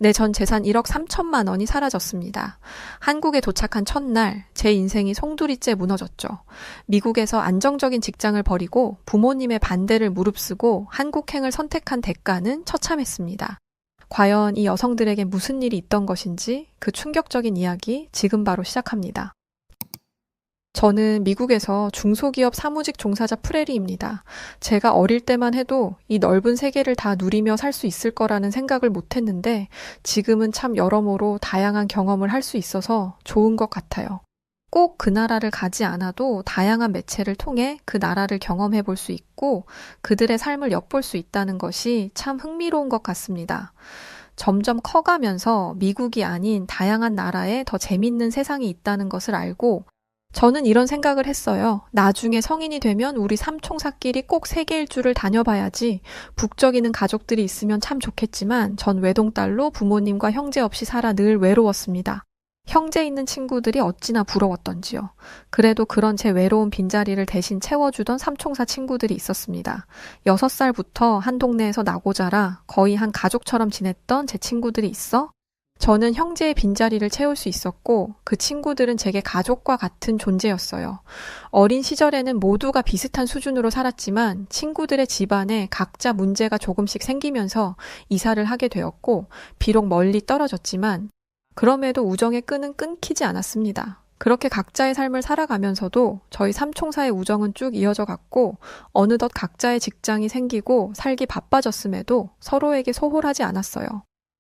내 전 재산 1억 3천만 원이 사라졌습니다. 한국에 도착한 첫날 제 인생이 송두리째 무너졌죠. 미국에서 안정적인 직장을 버리고 부모님의 반대를 무릅쓰고 한국행을 선택한 대가는 처참했습니다. 과연 이 여성들에게 무슨 일이 있던 것인지 그 충격적인 이야기 지금 바로 시작합니다. 저는 미국에서 중소기업 사무직 종사자 프레리입니다. 제가 어릴 때만 해도 이 넓은 세계를 다 누리며 살 수 있을 거라는 생각을 못했는데 지금은 참 여러모로 다양한 경험을 할 수 있어서 좋은 것 같아요. 꼭 그 나라를 가지 않아도 다양한 매체를 통해 그 나라를 경험해 볼 수 있고 그들의 삶을 엿볼 수 있다는 것이 참 흥미로운 것 같습니다. 점점 커가면서 미국이 아닌 다양한 나라에 더 재밌는 세상이 있다는 것을 알고 저는 이런 생각을 했어요. 나중에 성인이 되면 우리 삼총사끼리 꼭 세계 일주를 다녀봐야지. 북적이는 가족들이 있으면 참 좋겠지만 전 외동딸로 부모님과 형제 없이 살아 늘 외로웠습니다. 형제 있는 친구들이 어찌나 부러웠던지요. 그래도 그런 제 외로운 빈자리를 대신 채워주던 삼총사 친구들이 있었습니다. 6살부터 한 동네에서 나고 자라 거의 한 가족처럼 지냈던 제 친구들이 있어 저는 형제의 빈자리를 채울 수 있었고 그 친구들은 제게 가족과 같은 존재였어요. 어린 시절에는 모두가 비슷한 수준으로 살았지만 친구들의 집안에 각자 문제가 조금씩 생기면서 이사를 하게 되었고 비록 멀리 떨어졌지만 그럼에도 우정의 끈은 끊기지 않았습니다. 그렇게 각자의 삶을 살아가면서도 저희 삼총사의 우정은 쭉 이어져 갔고 어느덧 각자의 직장이 생기고 살기 바빠졌음에도 서로에게 소홀하지 않았어요.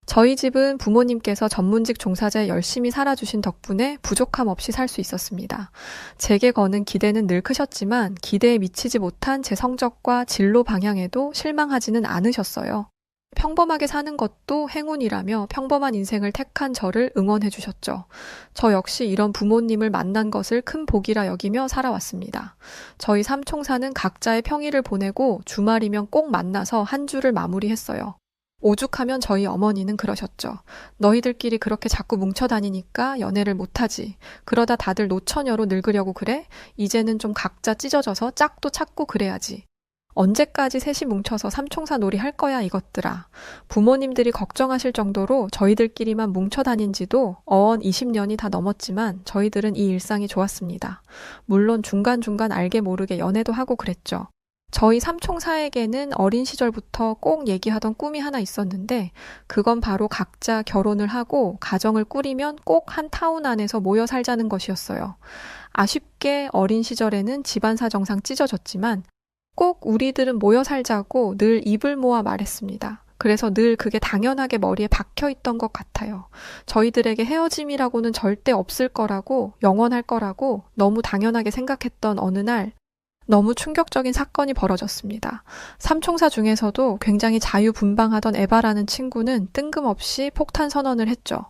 저희 집은 부모님께서 전문직 종사자에 열심히 살아주신 덕분에 부족함 없이 살 수 있었습니다. 제게 거는 기대는 늘 크셨지만 기대에 미치지 못한 제 성적과 진로 방향에도 실망하지는 않으셨어요. 평범하게 사는 것도 행운이라며 평범한 인생을 택한 저를 응원해 주셨죠. 저 역시 이런 부모님을 만난 것을 큰 복이라 여기며 살아왔습니다. 저희 삼총사는 각자의 평일을 보내고 주말이면 꼭 만나서 한 주를 마무리했어요. 오죽하면 저희 어머니는 그러셨죠. 너희들끼리 그렇게 자꾸 뭉쳐다니니까 연애를 못하지. 그러다 다들 노처녀로 늙으려고 그래? 이제는 좀 각자 찢어져서 짝도 찾고 그래야지. 언제까지 셋이 뭉쳐서 삼총사 놀이 할 거야 이것들아. 부모님들이 걱정하실 정도로 저희들끼리만 뭉쳐다닌 지도 어언 20년이 다 넘었지만 저희들은 이 일상이 좋았습니다. 물론 중간중간 알게 모르게 연애도 하고 그랬죠. 저희 삼총사에게는 어린 시절부터 꼭 얘기하던 꿈이 하나 있었는데 그건 바로 각자 결혼을 하고 가정을 꾸리면 꼭 한 타운 안에서 모여 살자는 것이었어요. 아쉽게 어린 시절에는 집안 사정상 찢어졌지만 꼭 우리들은 모여 살자고 늘 입을 모아 말했습니다. 그래서 늘 그게 당연하게 머리에 박혀 있던 것 같아요. 저희들에게 헤어짐이라고는 절대 없을 거라고 영원할 거라고 너무 당연하게 생각했던 어느 날 너무 충격적인 사건이 벌어졌습니다. 삼총사 중에서도 굉장히 자유분방하던 에바라는 친구는 뜬금없이 폭탄 선언을 했죠.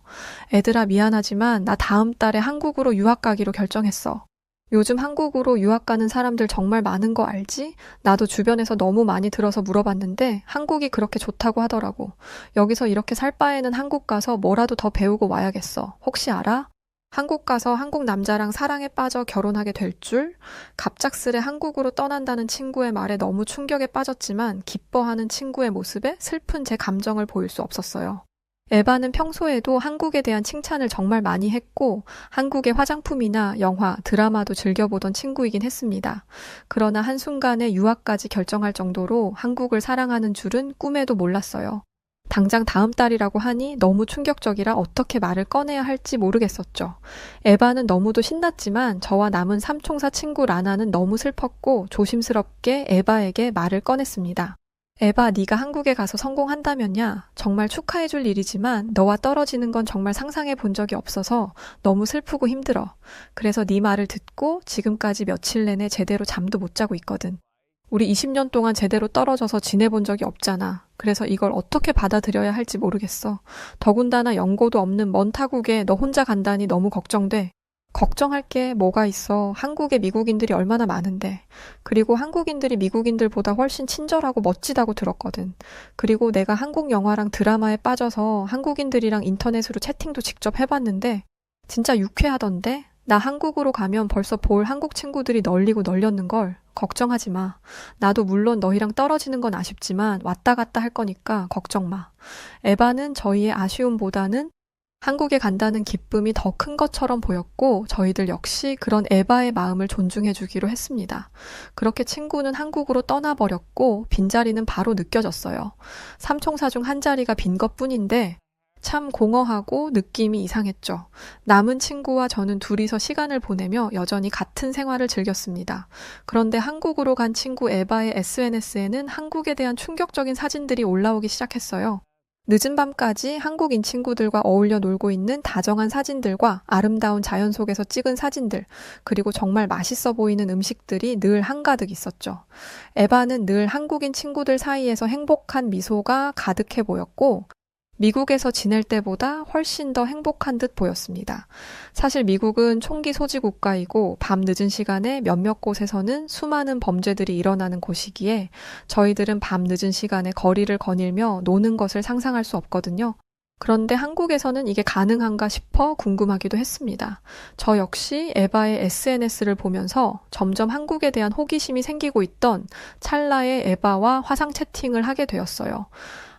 애들아 미안하지만 나 다음 달에 한국으로 유학 가기로 결정했어. 요즘 한국으로 유학 가는 사람들 정말 많은 거 알지? 나도 주변에서 너무 많이 들어서 물어봤는데 한국이 그렇게 좋다고 하더라고. 여기서 이렇게 살 바에는 한국 가서 뭐라도 더 배우고 와야겠어. 혹시 알아? 한국 가서 한국 남자랑 사랑에 빠져 결혼하게 될 줄? 갑작스레 한국으로 떠난다는 친구의 말에 너무 충격에 빠졌지만 기뻐하는 친구의 모습에 슬픈 제 감정을 보일 수 없었어요. 에바는 평소에도 한국에 대한 칭찬을 정말 많이 했고 한국의 화장품이나 영화, 드라마도 즐겨보던 친구이긴 했습니다. 그러나 한순간에 유학까지 결정할 정도로 한국을 사랑하는 줄은 꿈에도 몰랐어요. 당장 다음 달이라고 하니 너무 충격적이라 어떻게 말을 꺼내야 할지 모르겠었죠. 에바는 너무도 신났지만 저와 남은 삼총사 친구 라나는 너무 슬펐고 조심스럽게 에바에게 말을 꺼냈습니다. 에바, 네가 한국에 가서 성공한다면야 정말 축하해줄 일이지만 너와 떨어지는 건 정말 상상해 본 적이 없어서 너무 슬프고 힘들어. 그래서 네 말을 듣고 지금까지 며칠 내내 제대로 잠도 못 자고 있거든. 우리 20년 동안 제대로 떨어져서 지내본 적이 없잖아. 그래서 이걸 어떻게 받아들여야 할지 모르겠어. 더군다나 연고도 없는 먼 타국에 너 혼자 간다니 너무 걱정돼. 걱정할 게 뭐가 있어. 한국에 미국인들이 얼마나 많은데. 그리고 한국인들이 미국인들보다 훨씬 친절하고 멋지다고 들었거든. 그리고 내가 한국 영화랑 드라마에 빠져서 한국인들이랑 인터넷으로 채팅도 직접 해봤는데 진짜 유쾌하던데? 나 한국으로 가면 벌써 볼 한국 친구들이 널리고 널렸는걸. 걱정하지 마. 나도 물론 너희랑 떨어지는 건 아쉽지만 왔다 갔다 할 거니까 걱정 마. 에바는 저희의 아쉬움보다는 한국에 간다는 기쁨이 더 큰 것처럼 보였고 저희들 역시 그런 에바의 마음을 존중해 주기로 했습니다. 그렇게 친구는 한국으로 떠나버렸고 빈자리는 바로 느껴졌어요. 삼총사 중 한 자리가 빈 것뿐인데 참 공허하고 느낌이 이상했죠. 남은 친구와 저는 둘이서 시간을 보내며 여전히 같은 생활을 즐겼습니다. 그런데 한국으로 간 친구 에바의 SNS에는 한국에 대한 충격적인 사진들이 올라오기 시작했어요. 늦은 밤까지 한국인 친구들과 어울려 놀고 있는 다정한 사진들과 아름다운 자연 속에서 찍은 사진들, 그리고 정말 맛있어 보이는 음식들이 늘 한가득 있었죠. 에바는 늘 한국인 친구들 사이에서 행복한 미소가 가득해 보였고, 미국에서 지낼 때보다 훨씬 더 행복한 듯 보였습니다. 사실 미국은 총기 소지 국가이고 밤 늦은 시간에 몇몇 곳에서는 수많은 범죄들이 일어나는 곳이기에 저희들은 밤 늦은 시간에 거리를 거닐며 노는 것을 상상할 수 없거든요. 그런데 한국에서는 이게 가능한가 싶어 궁금하기도 했습니다. 저 역시 에바의 SNS를 보면서 점점 한국에 대한 호기심이 생기고 있던 찰나에 에바와 화상 채팅을 하게 되었어요.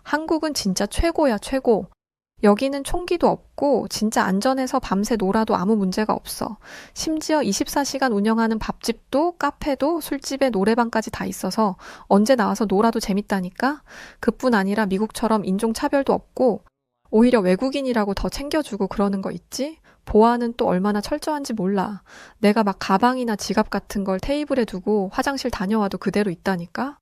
한국은 진짜 최고야, 최고. 여기는 총기도 없고 진짜 안전해서 밤새 놀아도 아무 문제가 없어. 심지어 24시간 운영하는 밥집도 카페도 술집에 노래방까지 다 있어서 언제 나와서 놀아도 재밌다니까? 그뿐 아니라 미국처럼 인종차별도 없고 오히려 외국인이라고 더 챙겨주고 그러는 거 있지? 보안은 또 얼마나 철저한지 몰라. 내가 막 가방이나 지갑 같은 걸 테이블에 두고 화장실 다녀와도 그대로 있다니까?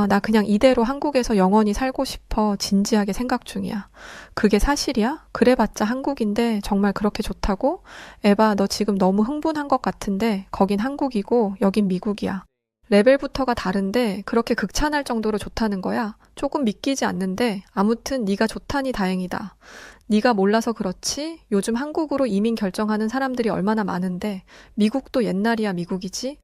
나 그냥 이대로 한국에서 영원히 살고 싶어 진지하게 생각 중이야. 그게 사실이야? 그래봤자 한국인데 정말 그렇게 좋다고? 에바, 너 지금 너무 흥분한 것 같은데 거긴 한국이고 여긴 미국이야. 레벨부터가 다른데 그렇게 극찬할 정도로 좋다는 거야? 조금 믿기지 않는데 아무튼 네가 좋다니 다행이다. 네가 몰라서 그렇지? 요즘 한국으로 이민 결정하는 사람들이 얼마나 많은데 미국도 옛날이야 미국이지?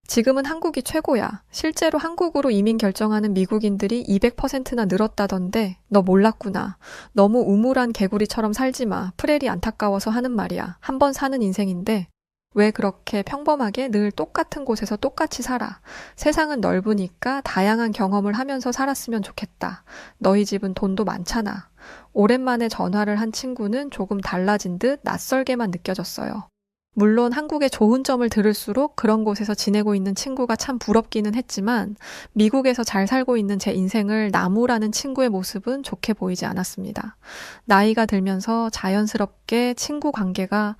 지금은 한국이 최고야. 실제로 한국으로 이민 결정하는 미국인들이 200%나 늘었다던데 너 몰랐구나. 너무 우물한 개구리처럼 살지 마. 프레리 안타까워서 하는 말이야. 한 번 사는 인생인데 왜 그렇게 평범하게 늘 똑같은 곳에서 똑같이 살아. 세상은 넓으니까 다양한 경험을 하면서 살았으면 좋겠다. 너희 집은 돈도 많잖아. 오랜만에 전화를 한 친구는 조금 달라진 듯 낯설게만 느껴졌어요. 물론 한국의 좋은 점을 들을수록 그런 곳에서 지내고 있는 친구가 참 부럽기는 했지만 미국에서 잘 살고 있는 제 인생을 나무라는 친구의 모습은 좋게 보이지 않았습니다. 나이가 들면서 자연스럽게 친구 관계가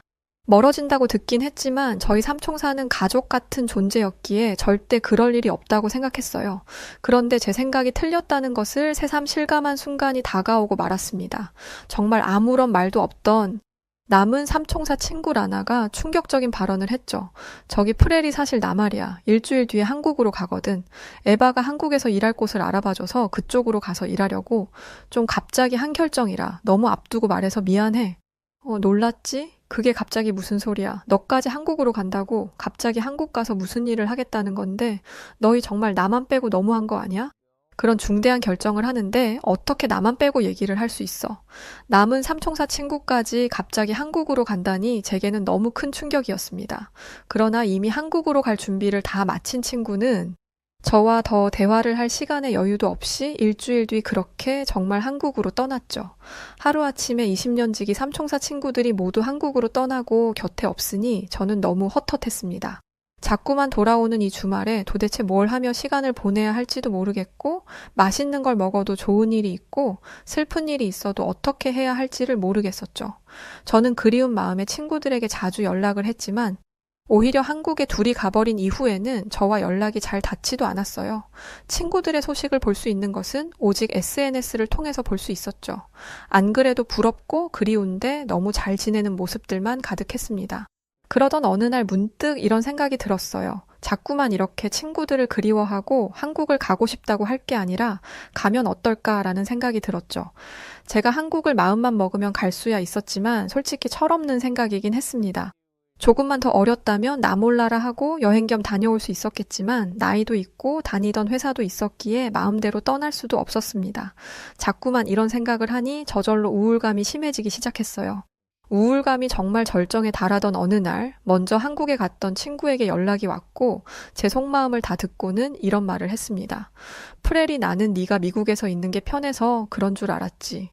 멀어진다고 듣긴 했지만 저희 삼총사는 가족 같은 존재였기에 절대 그럴 일이 없다고 생각했어요. 그런데 제 생각이 틀렸다는 것을 새삼 실감한 순간이 다가오고 말았습니다. 정말 아무런 말도 없던 남은 삼총사 친구 라나가 충격적인 발언을 했죠. 저기 프렐이 사실 나 말이야. 일주일 뒤에 한국으로 가거든. 에바가 한국에서 일할 곳을 알아봐줘서 그쪽으로 가서 일하려고. 좀 갑자기 한 결정이라 너무 앞두고 말해서 미안해. 놀랐지? 그게 갑자기 무슨 소리야. 너까지 한국으로 간다고 갑자기 한국 가서 무슨 일을 하겠다는 건데 너희 정말 나만 빼고 너무한 거 아니야? 그런 중대한 결정을 하는데 어떻게 나만 빼고 얘기를 할 수 있어. 남은 삼총사 친구까지 갑자기 한국으로 간다니 제게는 너무 큰 충격이었습니다. 그러나 이미 한국으로 갈 준비를 다 마친 친구는 저와 더 대화를 할 시간의 여유도 없이 일주일 뒤 그렇게 정말 한국으로 떠났죠. 하루아침에 20년 지기 삼총사 친구들이 모두 한국으로 떠나고 곁에 없으니 저는 너무 헛헛했습니다. 자꾸만 돌아오는 이 주말에 도대체 뭘 하며 시간을 보내야 할지도 모르겠고 맛있는 걸 먹어도 좋은 일이 있고 슬픈 일이 있어도 어떻게 해야 할지를 모르겠었죠. 저는 그리운 마음에 친구들에게 자주 연락을 했지만 오히려 한국에 둘이 가버린 이후에는 저와 연락이 잘 닿지도 않았어요. 친구들의 소식을 볼 수 있는 것은 오직 SNS를 통해서 볼 수 있었죠. 안 그래도 부럽고 그리운데 너무 잘 지내는 모습들만 가득했습니다. 그러던 어느 날 문득 이런 생각이 들었어요. 자꾸만 이렇게 친구들을 그리워하고 한국을 가고 싶다고 할 게 아니라 가면 어떨까라는 생각이 들었죠. 제가 한국을 마음만 먹으면 갈 수야 있었지만 솔직히 철없는 생각이긴 했습니다. 조금만 더 어렸다면 나 몰라라 하고 여행 겸 다녀올 수 있었겠지만 나이도 있고 다니던 회사도 있었기에 마음대로 떠날 수도 없었습니다. 자꾸만 이런 생각을 하니 저절로 우울감이 심해지기 시작했어요. 우울감이 정말 절정에 달하던 어느 날 먼저 한국에 갔던 친구에게 연락이 왔고 제 속마음을 다 듣고는 이런 말을 했습니다. 프렐이 나는 네가 미국에서 있는 게 편해서 그런 줄 알았지.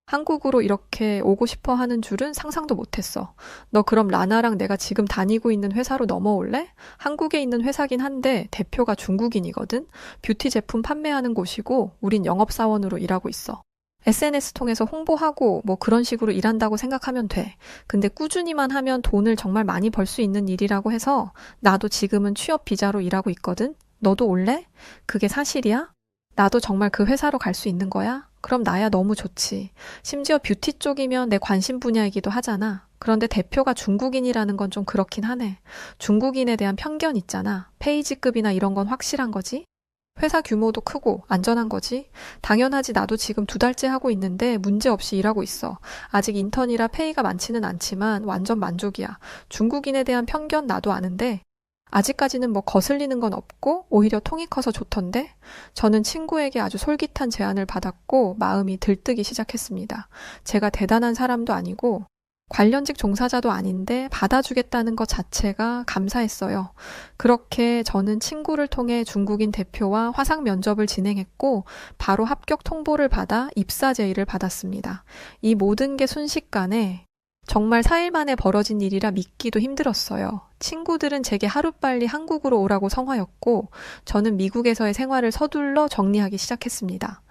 한국으로 이렇게 오고 싶어 하는 줄은 상상도 못했어. 너 그럼 라나랑 내가 지금 다니고 있는 회사로 넘어올래? 한국에 있는 회사긴 한데 대표가 중국인이거든. 뷰티 제품 판매하는 곳이고 우린 영업사원으로 일하고 있어. SNS 통해서 홍보하고 뭐 그런 식으로 일한다고 생각하면 돼. 근데 꾸준히만 하면 돈을 정말 많이 벌 수 있는 일이라고 해서 나도 지금은 취업 비자로 일하고 있거든. 너도 올래? 그게 사실이야? 나도 정말 그 회사로 갈 수 있는 거야? 그럼 나야 너무 좋지. 심지어 뷰티 쪽이면 내 관심 분야이기도 하잖아. 그런데 대표가 중국인이라는 건 좀 그렇긴 하네. 중국인에 대한 편견 있잖아. 페이지급이나 이런 건 확실한 거지? 회사 규모도 크고 안전한 거지. 당연하지. 나도 지금 2달째 하고 있는데 문제없이 일하고 있어. 아직 인턴이라 페이가 많지는 않지만 완전 만족이야. 중국인에 대한 편견 나도 아는데 아직까지는 뭐 거슬리는 건 없고 오히려 통이 커서 좋던데. 저는 친구에게 아주 솔깃한 제안을 받았고 마음이 들뜨기 시작했습니다. 제가 대단한 사람도 아니고 관련직 종사자도 아닌데 받아주겠다는 것 자체가 감사했어요. 그렇게 저는 친구를 통해 중국인 대표와 화상 면접을 진행했고 바로 합격 통보를 받아 입사 제의를 받았습니다. 이 모든 게 순식간에 정말 4일 만에 벌어진 일이라 믿기도 힘들었어요. 친구들은 제게 하루빨리 한국으로 오라고 성화였고 저는 미국에서의 생활을 서둘러 정리하기 시작했습니다.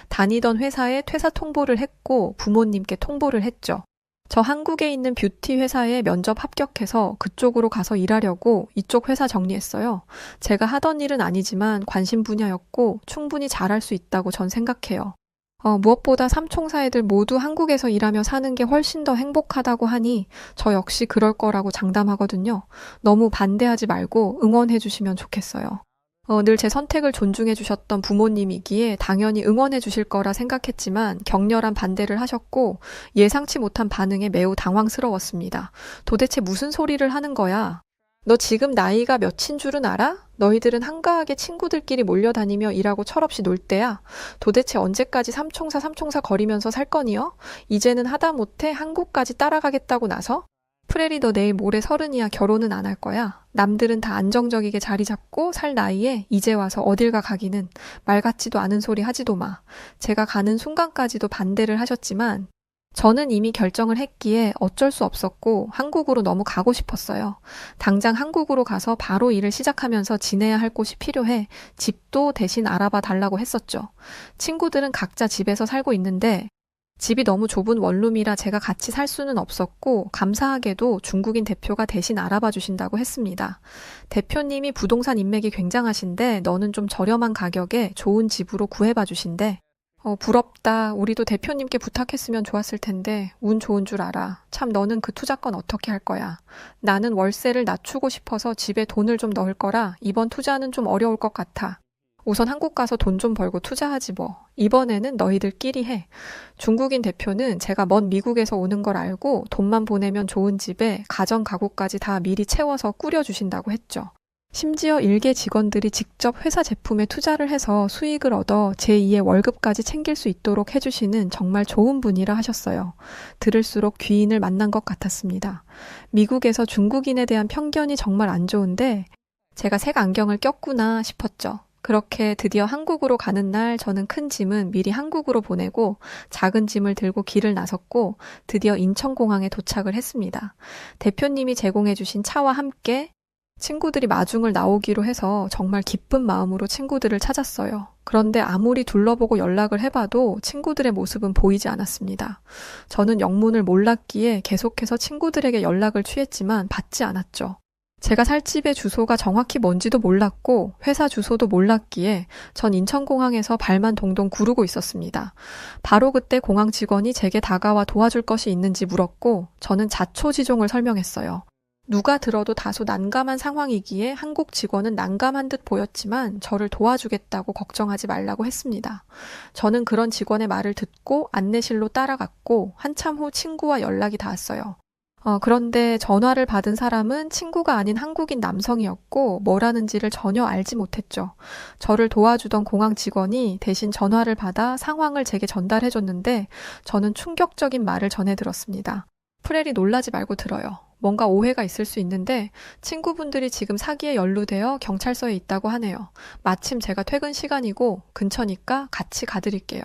다니던 회사에 퇴사 통보를 했고 부모님께 통보를 했죠. 저 한국에 있는 뷰티 회사에 면접 합격해서 그쪽으로 가서 일하려고 이쪽 회사 정리했어요. 제가 하던 일은 아니지만 관심 분야였고 충분히 잘할 수 있다고 전 생각해요. 무엇보다 삼총사 애들 모두 한국에서 일하며 사는 게 훨씬 더 행복하다고 하니 저 역시 그럴 거라고 장담하거든요. 너무 반대하지 말고 응원해 주시면 좋겠어요. 늘 제 선택을 존중해 주셨던 부모님이기에 당연히 응원해 주실 거라 생각했지만 격렬한 반대를 하셨고 예상치 못한 반응에 매우 당황스러웠습니다. 도대체 무슨 소리를 하는 거야? 너 지금 나이가 몇인 줄은 알아? 너희들은 한가하게 친구들끼리 몰려다니며 일하고 철없이 놀 때야. 도대체 언제까지 삼총사 거리면서 살 거니요? 이제는 하다못해 한국까지 따라가겠다고 나서? 프레리 너 내일 모레 30이야. 결혼은 안 할 거야. 남들은 다 안정적이게 자리 잡고 살 나이에 이제 와서 어딜 가기는 말 같지도 않은 소리 하지도 마. 제가 가는 순간까지도 반대를 하셨지만 저는 이미 결정을 했기에 어쩔 수 없었고 한국으로 너무 가고 싶었어요. 당장 한국으로 가서 바로 일을 시작하면서 지내야 할 곳이 필요해 집도 대신 알아봐 달라고 했었죠. 친구들은 각자 집에서 살고 있는데 집이 너무 좁은 원룸이라 제가 같이 살 수는 없었고 감사하게도 중국인 대표가 대신 알아봐 주신다고 했습니다. 대표님이 부동산 인맥이 굉장하신데 너는 좀 저렴한 가격에 좋은 집으로 구해봐 주신대. 부럽다. 우리도 대표님께 부탁했으면 좋았을 텐데 운 좋은 줄 알아. 참 너는 그 투자건 어떻게 할 거야? 나는 월세를 낮추고 싶어서 집에 돈을 좀 넣을 거라 이번 투자는 좀 어려울 것 같아. 우선 한국 가서 돈 좀 벌고 투자하지 뭐. 이번에는 너희들끼리 해. 중국인 대표는 제가 먼 미국에서 오는 걸 알고 돈만 보내면 좋은 집에 가전 가구까지 다 미리 채워서 꾸려주신다고 했죠. 심지어 일개 직원들이 직접 회사 제품에 투자를 해서 수익을 얻어 제2의 월급까지 챙길 수 있도록 해주시는 정말 좋은 분이라 하셨어요. 들을수록 귀인을 만난 것 같았습니다. 미국에서 중국인에 대한 편견이 정말 안 좋은데 제가 색 안경을 꼈구나 싶었죠. 그렇게 드디어 한국으로 가는 날 저는 큰 짐은 미리 한국으로 보내고 작은 짐을 들고 길을 나섰고 드디어 인천공항에 도착을 했습니다. 대표님이 제공해 주신 차와 함께 친구들이 마중을 나오기로 해서 정말 기쁜 마음으로 친구들을 찾았어요. 그런데 아무리 둘러보고 연락을 해봐도 친구들의 모습은 보이지 않았습니다. 저는 영문을 몰랐기에 계속해서 친구들에게 연락을 취했지만 받지 않았죠. 제가 살 집의 주소가 정확히 뭔지도 몰랐고 회사 주소도 몰랐기에 전 인천공항에서 발만 동동 구르고 있었습니다. 바로 그때 공항 직원이 제게 다가와 도와줄 것이 있는지 물었고 저는 자초지종을 설명했어요. 누가 들어도 다소 난감한 상황이기에 한국 직원은 난감한 듯 보였지만 저를 도와주겠다고 걱정하지 말라고 했습니다. 저는 그런 직원의 말을 듣고 안내실로 따라갔고 한참 후 친구와 연락이 닿았어요. 그런데 전화를 받은 사람은 친구가 아닌 한국인 남성이었고 뭐라는지를 전혀 알지 못했죠. 저를 도와주던 공항 직원이 대신 전화를 받아 상황을 제게 전달해줬는데 저는 충격적인 말을 전해 들었습니다. 프렐이 놀라지 말고 들어요. 뭔가 오해가 있을 수 있는데 친구분들이 지금 사기에 연루되어 경찰서에 있다고 하네요. 마침 제가 퇴근 시간이고 근처니까 같이 가드릴게요.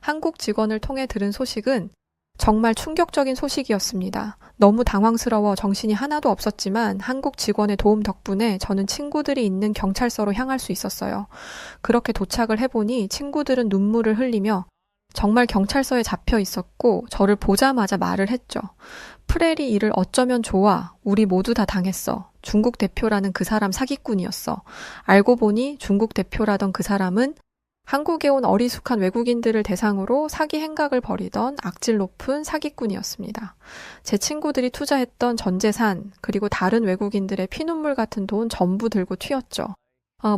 한국 직원을 통해 들은 소식은 정말 충격적인 소식이었습니다. 너무 당황스러워 정신이 하나도 없었지만 한국 직원의 도움 덕분에 저는 친구들이 있는 경찰서로 향할 수 있었어요. 그렇게 도착을 해보니 친구들은 눈물을 흘리며 정말 경찰서에 잡혀 있었고 저를 보자마자 말을 했죠. 프렐이 이를 어쩌면 좋아. 우리 모두 다 당했어. 중국 대표라는 그 사람 사기꾼이었어. 알고 보니 중국 대표라던 그 사람은 한국에 온 어리숙한 외국인들을 대상으로 사기 행각을 벌이던 악질 높은 사기꾼이었습니다. 제 친구들이 투자했던 전 재산 그리고 다른 외국인들의 피눈물 같은 돈 전부 들고 튀었죠.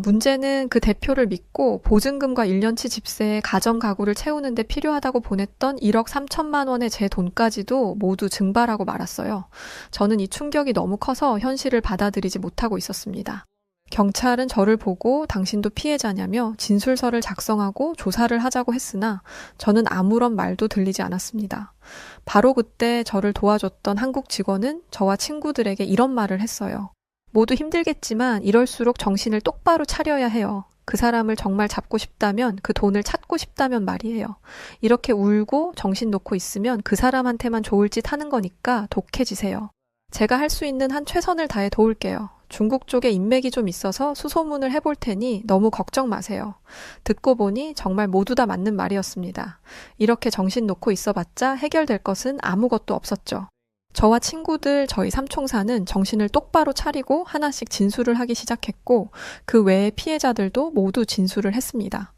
문제는 그 대표를 믿고 보증금과 1년치 집세에 가정 가구를 채우는 데 필요하다고 보냈던 1억 3천만 원의 제 돈까지도 모두 증발하고 말았어요. 저는 이 충격이 너무 커서 현실을 받아들이지 못하고 있었습니다. 경찰은 저를 보고 당신도 피해자냐며 진술서를 작성하고 조사를 하자고 했으나 저는 아무런 말도 들리지 않았습니다. 바로 그때 저를 도와줬던 한국 직원은 저와 친구들에게 이런 말을 했어요. 모두 힘들겠지만 이럴수록 정신을 똑바로 차려야 해요. 그 사람을 정말 잡고 싶다면, 그 돈을 찾고 싶다면 말이에요. 이렇게 울고 정신 놓고 있으면 그 사람한테만 좋을 짓 하는 거니까 독해지세요. 제가 할 수 있는 한 최선을 다해 도울게요. 중국 쪽에 인맥이 좀 있어서 수소문을 해볼 테니 너무 걱정 마세요. 듣고 보니 정말 모두 다 맞는 말이었습니다. 이렇게 정신 놓고 있어봤자 해결될 것은 아무것도 없었죠. 저와 친구들, 저희 삼총사는 정신을 똑바로 차리고 하나씩 진술을 하기 시작했고 그 외의 피해자들도 모두 진술을 했습니다.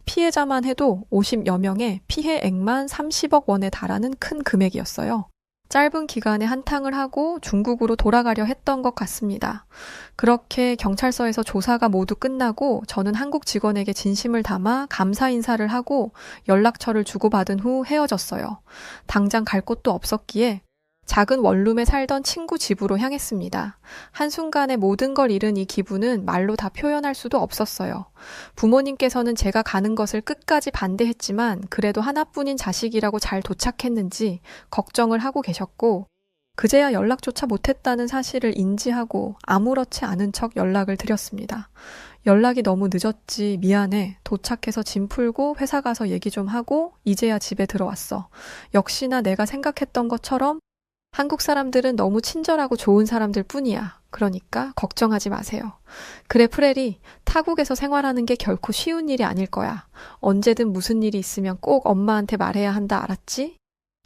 피해자만 해도 50여 명의 피해액만 30억 원에 달하는 큰 금액이었어요. 짧은 기간에 한탕을 하고 중국으로 돌아가려 했던 것 같습니다. 그렇게 경찰서에서 조사가 모두 끝나고 저는 한국 직원에게 진심을 담아 감사 인사를 하고 연락처를 주고받은 후 헤어졌어요. 당장 갈 곳도 없었기에 작은 원룸에 살던 친구 집으로 향했습니다. 한순간에 모든 걸 잃은 이 기분은 말로 다 표현할 수도 없었어요. 부모님께서는 제가 가는 것을 끝까지 반대했지만 그래도 하나뿐인 자식이라고 잘 도착했는지 걱정을 하고 계셨고 그제야 연락조차 못했다는 사실을 인지하고 아무렇지 않은 척 연락을 드렸습니다. 연락이 너무 늦었지 미안해. 도착해서 짐 풀고 회사 가서 얘기 좀 하고 이제야 집에 들어왔어. 역시나 내가 생각했던 것처럼 한국 사람들은 너무 친절하고 좋은 사람들 뿐이야. 그러니까 걱정하지 마세요. 그래 프렐이 타국에서 생활하는 게 결코 쉬운 일이 아닐 거야. 언제든 무슨 일이 있으면 꼭 엄마한테 말해야 한다 알았지?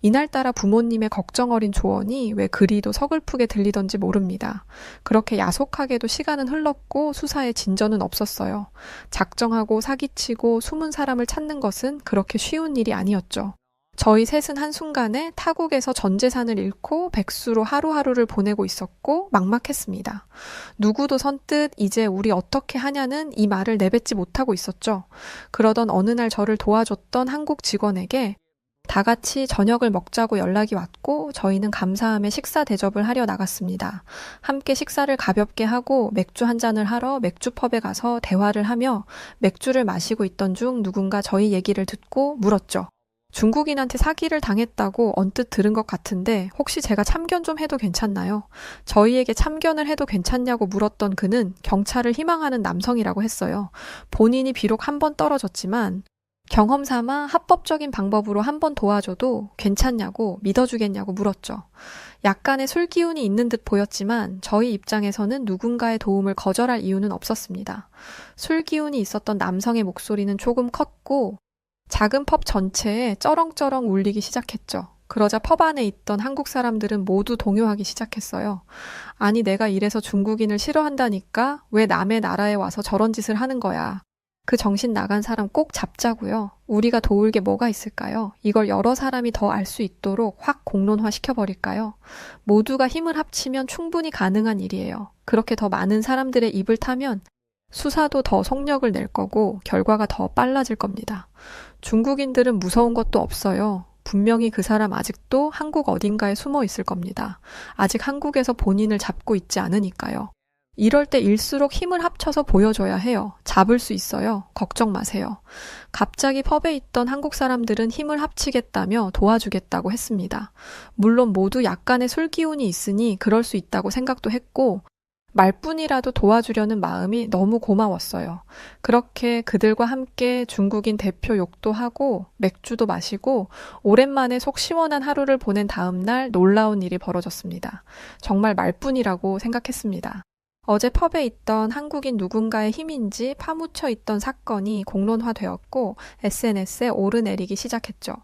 이날따라 부모님의 걱정 어린 조언이 왜 그리도 서글프게 들리던지 모릅니다. 그렇게 야속하게도 시간은 흘렀고 수사에 진전은 없었어요. 작정하고 사기치고 숨은 사람을 찾는 것은 그렇게 쉬운 일이 아니었죠. 저희 셋은 한순간에 타국에서 전 재산을 잃고 백수로 하루하루를 보내고 있었고 막막했습니다. 누구도 선뜻 이제 우리 어떻게 하냐는 이 말을 내뱉지 못하고 있었죠. 그러던 어느 날 저를 도와줬던 한국 직원에게 다 같이 저녁을 먹자고 연락이 왔고 저희는 감사함에 식사 대접을 하려 나갔습니다. 함께 식사를 가볍게 하고 맥주 한 잔을 하러 맥주펍에 가서 대화를 하며 맥주를 마시고 있던 중 누군가 저희 얘기를 듣고 물었죠. 중국인한테 사기를 당했다고 언뜻 들은 것 같은데 혹시 제가 참견 좀 해도 괜찮나요? 저희에게 참견을 해도 괜찮냐고 물었던 그는 경찰을 희망하는 남성이라고 했어요. 본인이 비록 한 번 떨어졌지만 경험 삼아 합법적인 방법으로 한 번 도와줘도 괜찮냐고 믿어주겠냐고 물었죠. 약간의 술 기운이 있는 듯 보였지만 저희 입장에서는 누군가의 도움을 거절할 이유는 없었습니다. 술 기운이 있었던 남성의 목소리는 조금 컸고 작은 펍 전체에 쩌렁쩌렁 울리기 시작했죠. 그러자 펍 안에 있던 한국 사람들은 모두 동요하기 시작했어요. 아니 내가 이래서 중국인을 싫어한다니까 왜 남의 나라에 와서 저런 짓을 하는 거야. 그 정신 나간 사람 꼭 잡자고요. 우리가 도울 게 뭐가 있을까요? 이걸 여러 사람이 더 알 수 있도록 확 공론화 시켜버릴까요? 모두가 힘을 합치면 충분히 가능한 일이에요. 그렇게 더 많은 사람들의 입을 타면 수사도 더 속력을 낼 거고 결과가 더 빨라질 겁니다. 중국인들은 무서운 것도 없어요. 분명히 그 사람 아직도 한국 어딘가에 숨어 있을 겁니다. 아직 한국에서 본인을 잡고 있지 않으니까요. 이럴 때일수록 힘을 합쳐서 보여줘야 해요. 잡을 수 있어요. 걱정 마세요. 갑자기 펍에 있던 한국 사람들은 힘을 합치겠다며 도와주겠다고 했습니다. 물론 모두 약간의 술 기운이 있으니 그럴 수 있다고 생각도 했고 말뿐이라도 도와주려는 마음이 너무 고마웠어요. 그렇게 그들과 함께 중국인 대표 욕도 하고 맥주도 마시고 오랜만에 속 시원한 하루를 보낸 다음 날 놀라운 일이 벌어졌습니다. 정말 말뿐이라고 생각했습니다. 어제 펍에 있던 한국인 누군가의 힘인지 파묻혀 있던 사건이 공론화되었고 SNS에 오르내리기 시작했죠.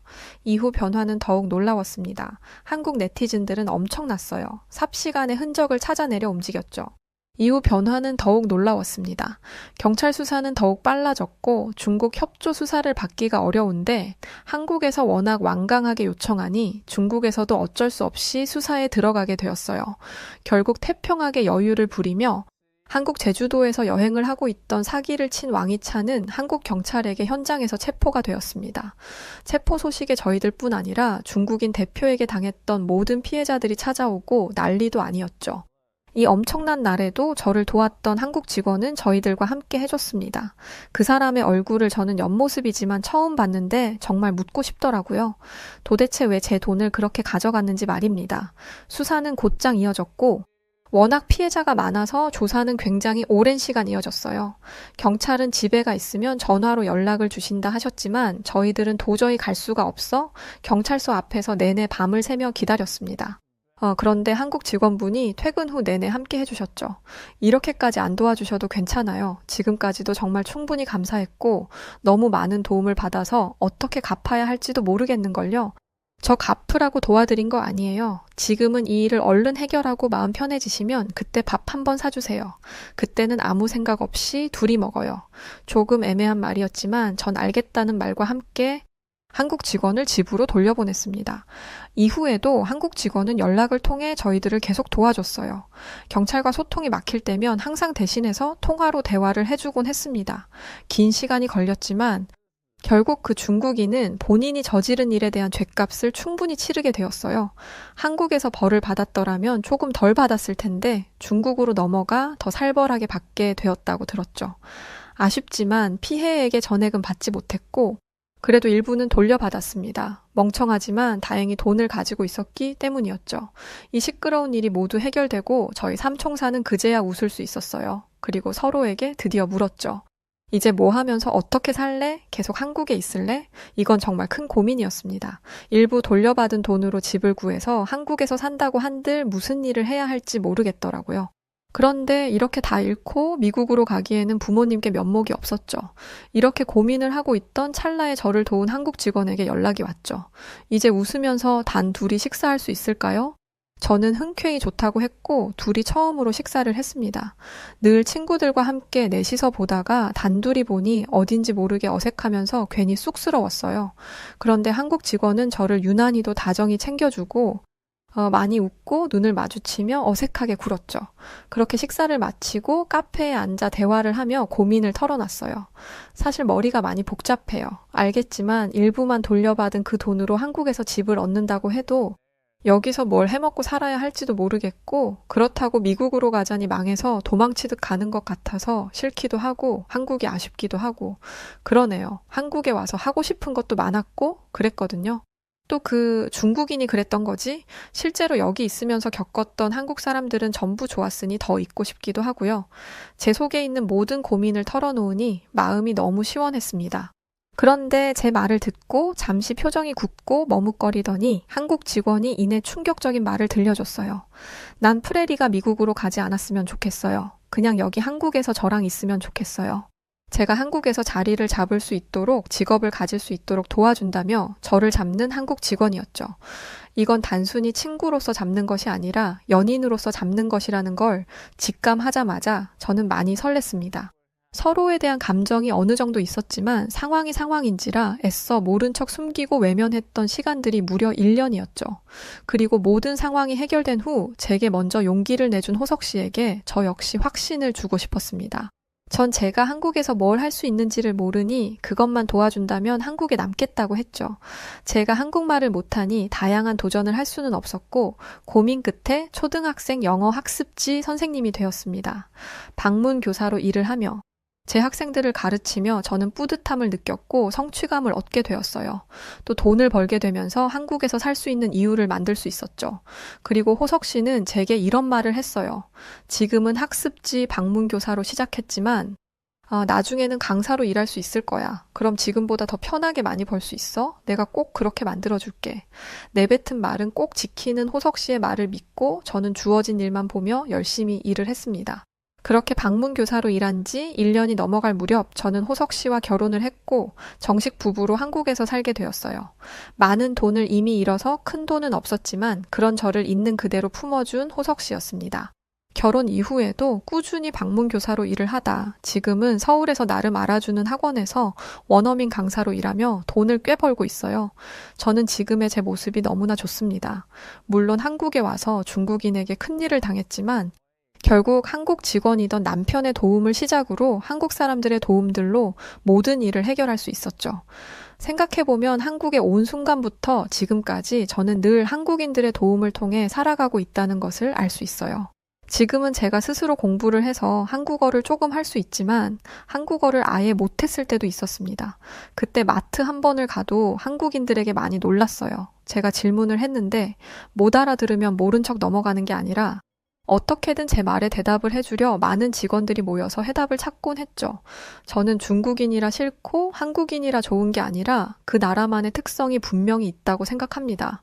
이후 변화는 더욱 놀라웠습니다. 한국 네티즌들은 엄청났어요. 삽시간에 흔적을 찾아내려 움직였죠. 이후 변화는 더욱 놀라웠습니다. 경찰 수사는 더욱 빨라졌고 중국 협조 수사를 받기가 어려운데 한국에서 워낙 완강하게 요청하니 중국에서도 어쩔 수 없이 수사에 들어가게 되었어요. 결국 태평하게 여유를 부리며 한국 제주도에서 여행을 하고 있던 사기를 친 왕이차는 한국 경찰에게 현장에서 체포가 되었습니다. 체포 소식에 저희들뿐 아니라 중국인 대표에게 당했던 모든 피해자들이 찾아오고 난리도 아니었죠. 이 엄청난 날에도 저를 도왔던 한국 직원은 저희들과 함께 해줬습니다. 그 사람의 얼굴을 저는 옆모습이지만 처음 봤는데 정말 묻고 싶더라고요. 도대체 왜 제 돈을 그렇게 가져갔는지 말입니다. 수사는 곧장 이어졌고 워낙 피해자가 많아서 조사는 굉장히 오랜 시간 이어졌어요. 경찰은 집에가 있으면 전화로 연락을 주신다 하셨지만 저희들은 도저히 갈 수가 없어 경찰서 앞에서 내내 밤을 새며 기다렸습니다. 그런데 한국 직원분이 퇴근 후 내내 함께 해주셨죠. 이렇게까지 안 도와주셔도 괜찮아요. 지금까지도 정말 충분히 감사했고 너무 많은 도움을 받아서 어떻게 갚아야 할지도 모르겠는걸요. 저 갚으라고 도와드린 거 아니에요. 지금은 이 일을 얼른 해결하고 마음 편해지시면 그때 밥 한 번 사주세요. 그때는 아무 생각 없이 둘이 먹어요. 조금 애매한 말이었지만 전 알겠다는 말과 함께 한국 직원을 집으로 돌려보냈습니다. 이후에도 한국 직원은 연락을 통해 저희들을 계속 도와줬어요. 경찰과 소통이 막힐 때면 항상 대신해서 통화로 대화를 해주곤 했습니다. 긴 시간이 걸렸지만 결국 그 중국인은 본인이 저지른 일에 대한 죗값을 충분히 치르게 되었어요. 한국에서 벌을 받았더라면 조금 덜 받았을 텐데 중국으로 넘어가 더 살벌하게 받게 되었다고 들었죠. 아쉽지만 피해액의 전액은 받지 못했고 그래도 일부는 돌려받았습니다. 멍청하지만 다행히 돈을 가지고 있었기 때문이었죠. 이 시끄러운 일이 모두 해결되고 저희 삼총사는 그제야 웃을 수 있었어요. 그리고 서로에게 드디어 물었죠. 이제 뭐 하면서 어떻게 살래? 계속 한국에 있을래? 이건 정말 큰 고민이었습니다. 일부 돌려받은 돈으로 집을 구해서 한국에서 산다고 한들 무슨 일을 해야 할지 모르겠더라고요. 그런데 이렇게 다 잃고 미국으로 가기에는 부모님께 면목이 없었죠. 이렇게 고민을 하고 있던 찰나에 저를 도운 한국 직원에게 연락이 왔죠. 이제 웃으면서 단 둘이 식사할 수 있을까요? 저는 흔쾌히 좋다고 했고 둘이 처음으로 식사를 했습니다. 늘 친구들과 함께 넷이서 보다가 단둘이 보니 어딘지 모르게 어색하면서 괜히 쑥스러웠어요. 그런데 한국 직원은 저를 유난히도 다정히 챙겨주고 많이 웃고 눈을 마주치며 어색하게 굴었죠. 그렇게 식사를 마치고 카페에 앉아 대화를 하며 고민을 털어놨어요. 사실 머리가 많이 복잡해요. 알겠지만 일부만 돌려받은 그 돈으로 한국에서 집을 얻는다고 해도 여기서 뭘 해먹고 살아야 할지도 모르겠고 그렇다고 미국으로 가자니 망해서 도망치듯 가는 것 같아서 싫기도 하고 한국이 아쉽기도 하고 그러네요. 한국에 와서 하고 싶은 것도 많았고 그랬거든요. 또 그 중국인이 그랬던 거지 실제로 여기 있으면서 겪었던 한국 사람들은 전부 좋았으니 더 있고 싶기도 하고요. 제 속에 있는 모든 고민을 털어놓으니 마음이 너무 시원했습니다. 그런데 제 말을 듣고 잠시 표정이 굳고 머뭇거리더니 한국 직원이 이내 충격적인 말을 들려줬어요. 난 프레리가 미국으로 가지 않았으면 좋겠어요. 그냥 여기 한국에서 저랑 있으면 좋겠어요. 제가 한국에서 자리를 잡을 수 있도록 직업을 가질 수 있도록 도와준다며 저를 잡는 한국 직원이었죠. 이건 단순히 친구로서 잡는 것이 아니라 연인으로서 잡는 것이라는 걸 직감하자마자 저는 많이 설렜습니다. 서로에 대한 감정이 어느 정도 있었지만 상황이 상황인지라 애써 모른 척 숨기고 외면했던 시간들이 무려 1년이었죠. 그리고 모든 상황이 해결된 후 제게 먼저 용기를 내준 호석 씨에게 저 역시 확신을 주고 싶었습니다. 전 제가 한국에서 뭘 할 수 있는지를 모르니 그것만 도와준다면 한국에 남겠다고 했죠. 제가 한국말을 못하니 다양한 도전을 할 수는 없었고 고민 끝에 초등학생 영어 학습지 선생님이 되었습니다. 방문 교사로 일을 하며 제 학생들을 가르치며 저는 뿌듯함을 느꼈고 성취감을 얻게 되었어요. 또 돈을 벌게 되면서 한국에서 살 수 있는 이유를 만들 수 있었죠. 그리고 호석 씨는 제게 이런 말을 했어요. 지금은 학습지 방문 교사로 시작했지만 나중에는 강사로 일할 수 있을 거야. 그럼 지금보다 더 편하게 많이 벌 수 있어? 내가 꼭 그렇게 만들어줄게. 내뱉은 말은 꼭 지키는 호석 씨의 말을 믿고 저는 주어진 일만 보며 열심히 일을 했습니다. 그렇게 방문 교사로 일한 지 1년이 넘어갈 무렵 저는 호석 씨와 결혼을 했고 정식 부부로 한국에서 살게 되었어요. 많은 돈을 이미 잃어서 큰 돈은 없었지만 그런 저를 있는 그대로 품어준 호석 씨였습니다. 결혼 이후에도 꾸준히 방문 교사로 일을 하다 지금은 서울에서 나름 알아주는 학원에서 원어민 강사로 일하며 돈을 꽤 벌고 있어요. 저는 지금의 제 모습이 너무나 좋습니다. 물론 한국에 와서 중국인에게 큰일을 당했지만 결국 한국 직원이던 남편의 도움을 시작으로 한국 사람들의 도움들로 모든 일을 해결할 수 있었죠. 생각해보면 한국에 온 순간부터 지금까지 저는 늘 한국인들의 도움을 통해 살아가고 있다는 것을 알 수 있어요. 지금은 제가 스스로 공부를 해서 한국어를 조금 할 수 있지만 한국어를 아예 못했을 때도 있었습니다. 그때 마트 한 번을 가도 한국인들에게 많이 놀랐어요. 제가 질문을 했는데 못 알아들으면 모른 척 넘어가는 게 아니라 어떻게든 제 말에 대답을 해주려 많은 직원들이 모여서 해답을 찾곤 했죠. 저는 중국인이라 싫고 한국인이라 좋은 게 아니라 그 나라만의 특성이 분명히 있다고 생각합니다.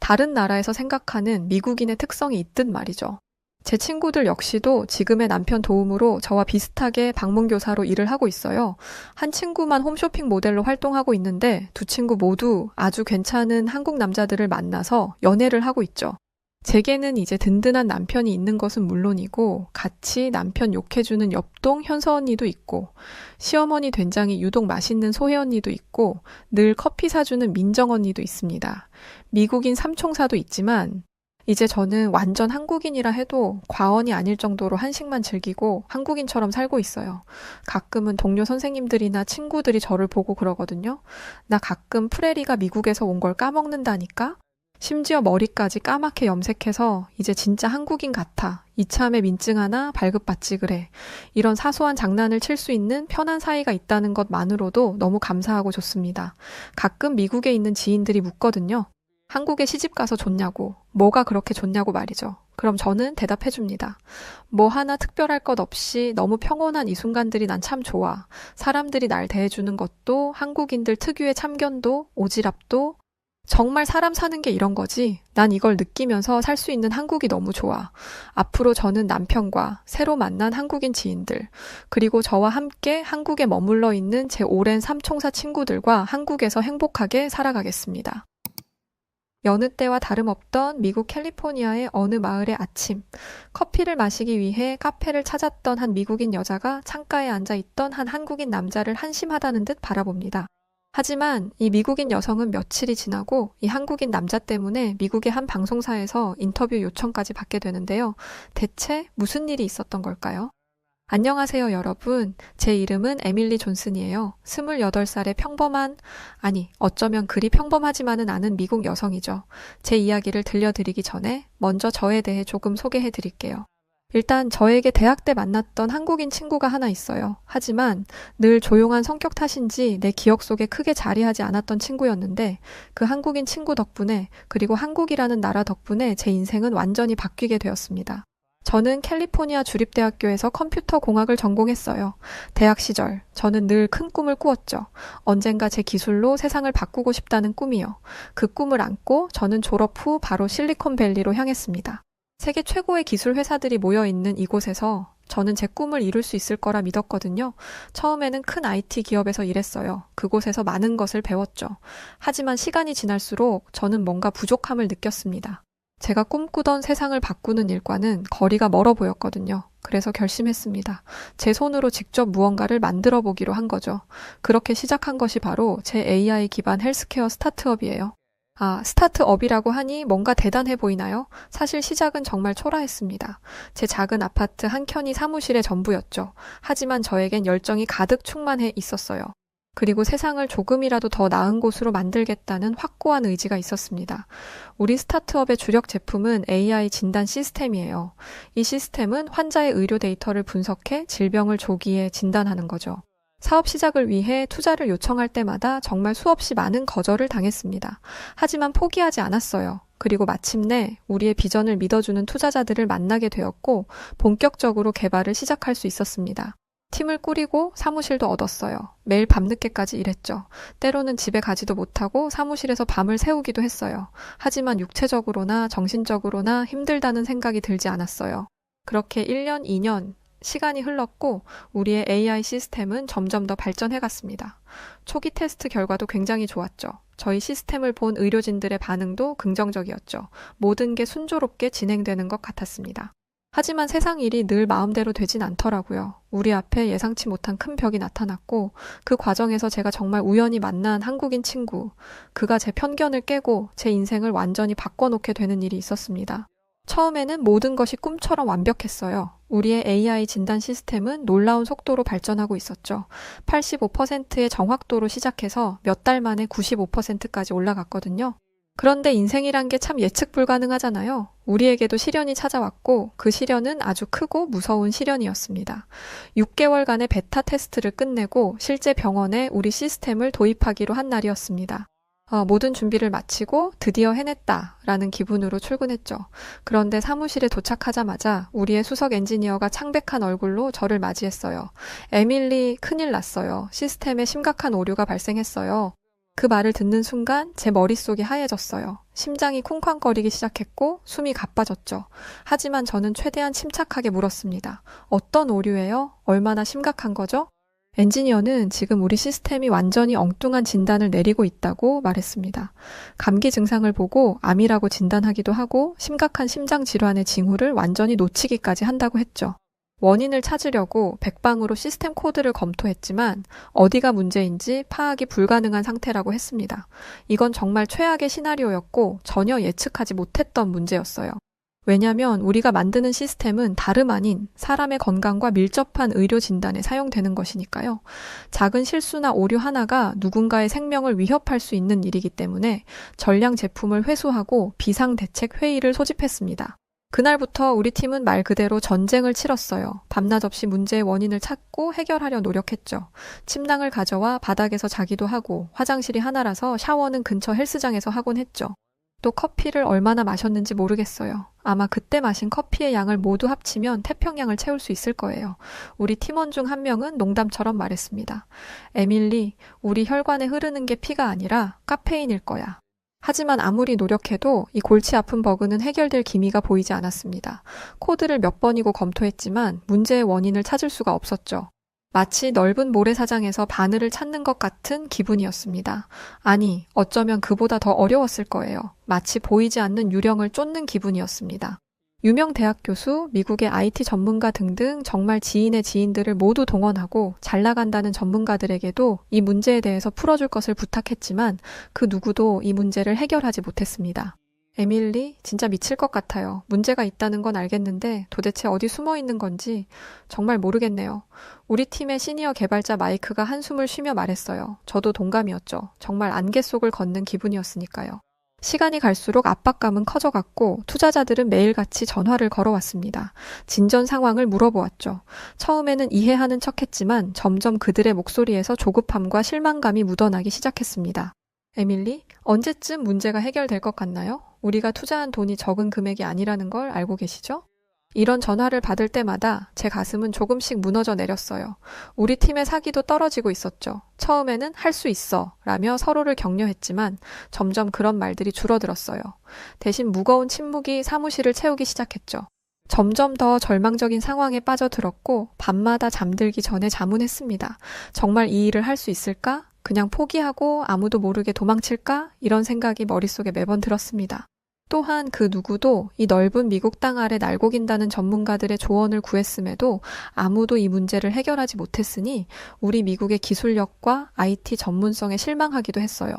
다른 나라에서 생각하는 미국인의 특성이 있듯 말이죠. 제 친구들 역시도 지금의 남편 도움으로 저와 비슷하게 방문교사로 일을 하고 있어요. 한 친구만 홈쇼핑 모델로 활동하고 있는데 두 친구 모두 아주 괜찮은 한국 남자들을 만나서 연애를 하고 있죠. 제게는 이제 든든한 남편이 있는 것은 물론이고 같이 남편 욕해주는 옆동 현서 언니도 있고 시어머니 된장이 유독 맛있는 소혜 언니도 있고 늘 커피 사주는 민정 언니도 있습니다. 미국인 삼총사도 있지만 이제 저는 완전 한국인이라 해도 과언이 아닐 정도로 한식만 즐기고 한국인처럼 살고 있어요. 가끔은 동료 선생님들이나 친구들이 저를 보고 그러거든요. 나 가끔 프레리가 미국에서 온 걸 까먹는다니까? 심지어 머리까지 까맣게 염색해서 이제 진짜 한국인 같아. 이참에 민증 하나 발급받지 그래. 이런 사소한 장난을 칠 수 있는 편한 사이가 있다는 것만으로도 너무 감사하고 좋습니다. 가끔 미국에 있는 지인들이 묻거든요. 한국에 시집가서 좋냐고, 뭐가 그렇게 좋냐고 말이죠. 그럼 저는 대답해줍니다. 뭐 하나 특별할 것 없이 너무 평온한 이 순간들이 난 참 좋아. 사람들이 날 대해주는 것도 한국인들 특유의 참견도 오지랖도 정말 사람 사는 게 이런 거지. 난 이걸 느끼면서 살 수 있는 한국이 너무 좋아. 앞으로 저는 남편과 새로 만난 한국인 지인들, 그리고 저와 함께 한국에 머물러 있는 제 오랜 삼총사 친구들과 한국에서 행복하게 살아가겠습니다. 여느 때와 다름없던 미국 캘리포니아의 어느 마을의 아침, 커피를 마시기 위해 카페를 찾았던 한 미국인 여자가 창가에 앉아있던 한 한국인 남자를 한심하다는 듯 바라봅니다. 하지만 이 미국인 여성은 며칠이 지나고 이 한국인 남자 때문에 미국의 한 방송사에서 인터뷰 요청까지 받게 되는데요. 대체 무슨 일이 있었던 걸까요? 안녕하세요, 여러분. 제 이름은 에밀리 존슨이에요. 28살의 평범한, 어쩌면 그리 평범하지만은 않은 미국 여성이죠. 제 이야기를 들려드리기 전에 먼저 저에 대해 조금 소개해 드릴게요. 일단 저에게 대학 때 만났던 한국인 친구가 하나 있어요. 하지만 늘 조용한 성격 탓인지 내 기억 속에 크게 자리하지 않았던 친구였는데 그 한국인 친구 덕분에 그리고 한국이라는 나라 덕분에 제 인생은 완전히 바뀌게 되었습니다. 저는 캘리포니아 주립대학교에서 컴퓨터 공학을 전공했어요. 대학 시절 저는 늘 큰 꿈을 꾸었죠. 언젠가 제 기술로 세상을 바꾸고 싶다는 꿈이요. 그 꿈을 안고 저는 졸업 후 바로 실리콘밸리로 향했습니다. 세계 최고의 기술 회사들이 모여있는 이곳에서 저는 제 꿈을 이룰 수 있을 거라 믿었거든요. 처음에는 큰 IT 기업에서 일했어요. 그곳에서 많은 것을 배웠죠. 하지만 시간이 지날수록 저는 뭔가 부족함을 느꼈습니다. 제가 꿈꾸던 세상을 바꾸는 일과는 거리가 멀어 보였거든요. 그래서 결심했습니다. 제 손으로 직접 무언가를 만들어 보기로 한 거죠. 그렇게 시작한 것이 바로 제 AI 기반 헬스케어 스타트업이에요. 스타트업이라고 하니 뭔가 대단해 보이나요? 사실 시작은 정말 초라했습니다. 제 작은 아파트 한 켠이 사무실의 전부였죠. 하지만 저에겐 열정이 가득 충만해 있었어요. 그리고 세상을 조금이라도 더 나은 곳으로 만들겠다는 확고한 의지가 있었습니다. 우리 스타트업의 주력 제품은 AI 진단 시스템이에요. 이 시스템은 환자의 의료 데이터를 분석해 질병을 조기에 진단하는 거죠. 사업 시작을 위해 투자를 요청할 때마다 정말 수없이 많은 거절을 당했습니다. 하지만 포기하지 않았어요. 그리고 마침내 우리의 비전을 믿어주는 투자자들을 만나게 되었고 본격적으로 개발을 시작할 수 있었습니다. 팀을 꾸리고 사무실도 얻었어요. 매일 밤늦게까지 일했죠. 때로는 집에 가지도 못하고 사무실에서 밤을 새우기도 했어요. 하지만 육체적으로나 정신적으로나 힘들다는 생각이 들지 않았어요. 그렇게 1년, 2년 시간이 흘렀고 우리의 AI 시스템은 점점 더 발전해 갔습니다. 초기 테스트 결과도 굉장히 좋았죠. 저희 시스템을 본 의료진들의 반응도 긍정적이었죠. 모든 게 순조롭게 진행되는 것 같았습니다. 하지만 세상 일이 늘 마음대로 되진 않더라고요. 우리 앞에 예상치 못한 큰 벽이 나타났고 그 과정에서 제가 정말 우연히 만난 한국인 친구, 그가 제 편견을 깨고 제 인생을 완전히 바꿔놓게 되는 일이 있었습니다. 처음에는 모든 것이 꿈처럼 완벽했어요. 우리의 AI 진단 시스템은 놀라운 속도로 발전하고 있었죠. 85%의 정확도로 시작해서 몇 달 만에 95%까지 올라갔거든요. 그런데 인생이란 게 참 예측 불가능하잖아요. 우리에게도 시련이 찾아왔고 그 시련은 아주 크고 무서운 시련이었습니다. 6개월간의 베타 테스트를 끝내고 실제 병원에 우리 시스템을 도입하기로 한 날이었습니다. 모든 준비를 마치고 드디어 해냈다라는 기분으로 출근했죠. 그런데 사무실에 도착하자마자 우리의 수석 엔지니어가 창백한 얼굴로 저를 맞이했어요. 에밀리, 큰일 났어요. 시스템에 심각한 오류가 발생했어요. 그 말을 듣는 순간 제 머릿속이 하얘졌어요. 심장이 쿵쾅거리기 시작했고 숨이 가빠졌죠. 하지만 저는 최대한 침착하게 물었습니다. 어떤 오류예요? 얼마나 심각한 거죠? 엔지니어는 지금 우리 시스템이 완전히 엉뚱한 진단을 내리고 있다고 말했습니다. 감기 증상을 보고 암이라고 진단하기도 하고 심각한 심장 질환의 징후를 완전히 놓치기까지 한다고 했죠. 원인을 찾으려고 백방으로 시스템 코드를 검토했지만 어디가 문제인지 파악이 불가능한 상태라고 했습니다. 이건 정말 최악의 시나리오였고 전혀 예측하지 못했던 문제였어요. 왜냐하면 우리가 만드는 시스템은 다름 아닌 사람의 건강과 밀접한 의료 진단에 사용되는 것이니까요. 작은 실수나 오류 하나가 누군가의 생명을 위협할 수 있는 일이기 때문에 전량 제품을 회수하고 비상대책 회의를 소집했습니다. 그날부터 우리 팀은 말 그대로 전쟁을 치렀어요. 밤낮 없이 문제의 원인을 찾고 해결하려 노력했죠. 침낭을 가져와 바닥에서 자기도 하고 화장실이 하나라서 샤워는 근처 헬스장에서 하곤 했죠. 또 커피를 얼마나 마셨는지 모르겠어요. 아마 그때 마신 커피의 양을 모두 합치면 태평양을 채울 수 있을 거예요. 우리 팀원 중 한 명은 농담처럼 말했습니다. 에밀리, 우리 혈관에 흐르는 게 피가 아니라 카페인일 거야. 하지만 아무리 노력해도 이 골치 아픈 버그는 해결될 기미가 보이지 않았습니다. 코드를 몇 번이고 검토했지만 문제의 원인을 찾을 수가 없었죠. 마치 넓은 모래사장에서 바늘을 찾는 것 같은 기분이었습니다. 아니, 어쩌면 그보다 더 어려웠을 거예요. 마치 보이지 않는 유령을 쫓는 기분이었습니다. 유명 대학 교수, 미국의 IT 전문가 등등 정말 지인의 지인들을 모두 동원하고 잘 나간다는 전문가들에게도 이 문제에 대해서 풀어줄 것을 부탁했지만 그 누구도 이 문제를 해결하지 못했습니다. 에밀리, 진짜 미칠 것 같아요. 문제가 있다는 건 알겠는데 도대체 어디 숨어 있는 건지 정말 모르겠네요. 우리 팀의 시니어 개발자 마이크가 한숨을 쉬며 말했어요. 저도 동감이었죠. 정말 안개 속을 걷는 기분이었으니까요. 시간이 갈수록 압박감은 커져갔고 투자자들은 매일같이 전화를 걸어왔습니다. 진전 상황을 물어보았죠. 처음에는 이해하는 척했지만 점점 그들의 목소리에서 조급함과 실망감이 묻어나기 시작했습니다. 에밀리, 언제쯤 문제가 해결될 것 같나요? 우리가 투자한 돈이 적은 금액이 아니라는 걸 알고 계시죠? 이런 전화를 받을 때마다 제 가슴은 조금씩 무너져 내렸어요. 우리 팀의 사기도 떨어지고 있었죠. 처음에는 할 수 있어 라며 서로를 격려했지만 점점 그런 말들이 줄어들었어요. 대신 무거운 침묵이 사무실을 채우기 시작했죠. 점점 더 절망적인 상황에 빠져들었고 밤마다 잠들기 전에 자문했습니다. 정말 이 일을 할 수 있을까? 그냥 포기하고 아무도 모르게 도망칠까? 이런 생각이 머릿속에 매번 들었습니다. 또한 그 누구도 이 넓은 미국 땅 아래 날고긴다는 전문가들의 조언을 구했음에도 아무도 이 문제를 해결하지 못했으니 우리 미국의 기술력과 IT 전문성에 실망하기도 했어요.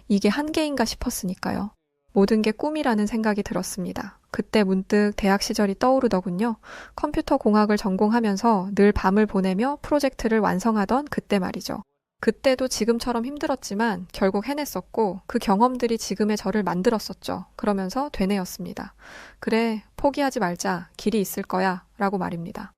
이게 한계인가 싶었으니까요. 모든 게 꿈이라는 생각이 들었습니다. 그때 문득 대학 시절이 떠오르더군요. 컴퓨터 공학을 전공하면서 늘 밤을 보내며 프로젝트를 완성하던 그때 말이죠. 그때도 지금처럼 힘들었지만 결국 해냈었고 그 경험들이 지금의 저를 만들었었죠. 그러면서 되뇌었습니다. 그래, 포기하지 말자. 길이 있을 거야. 라고 말입니다.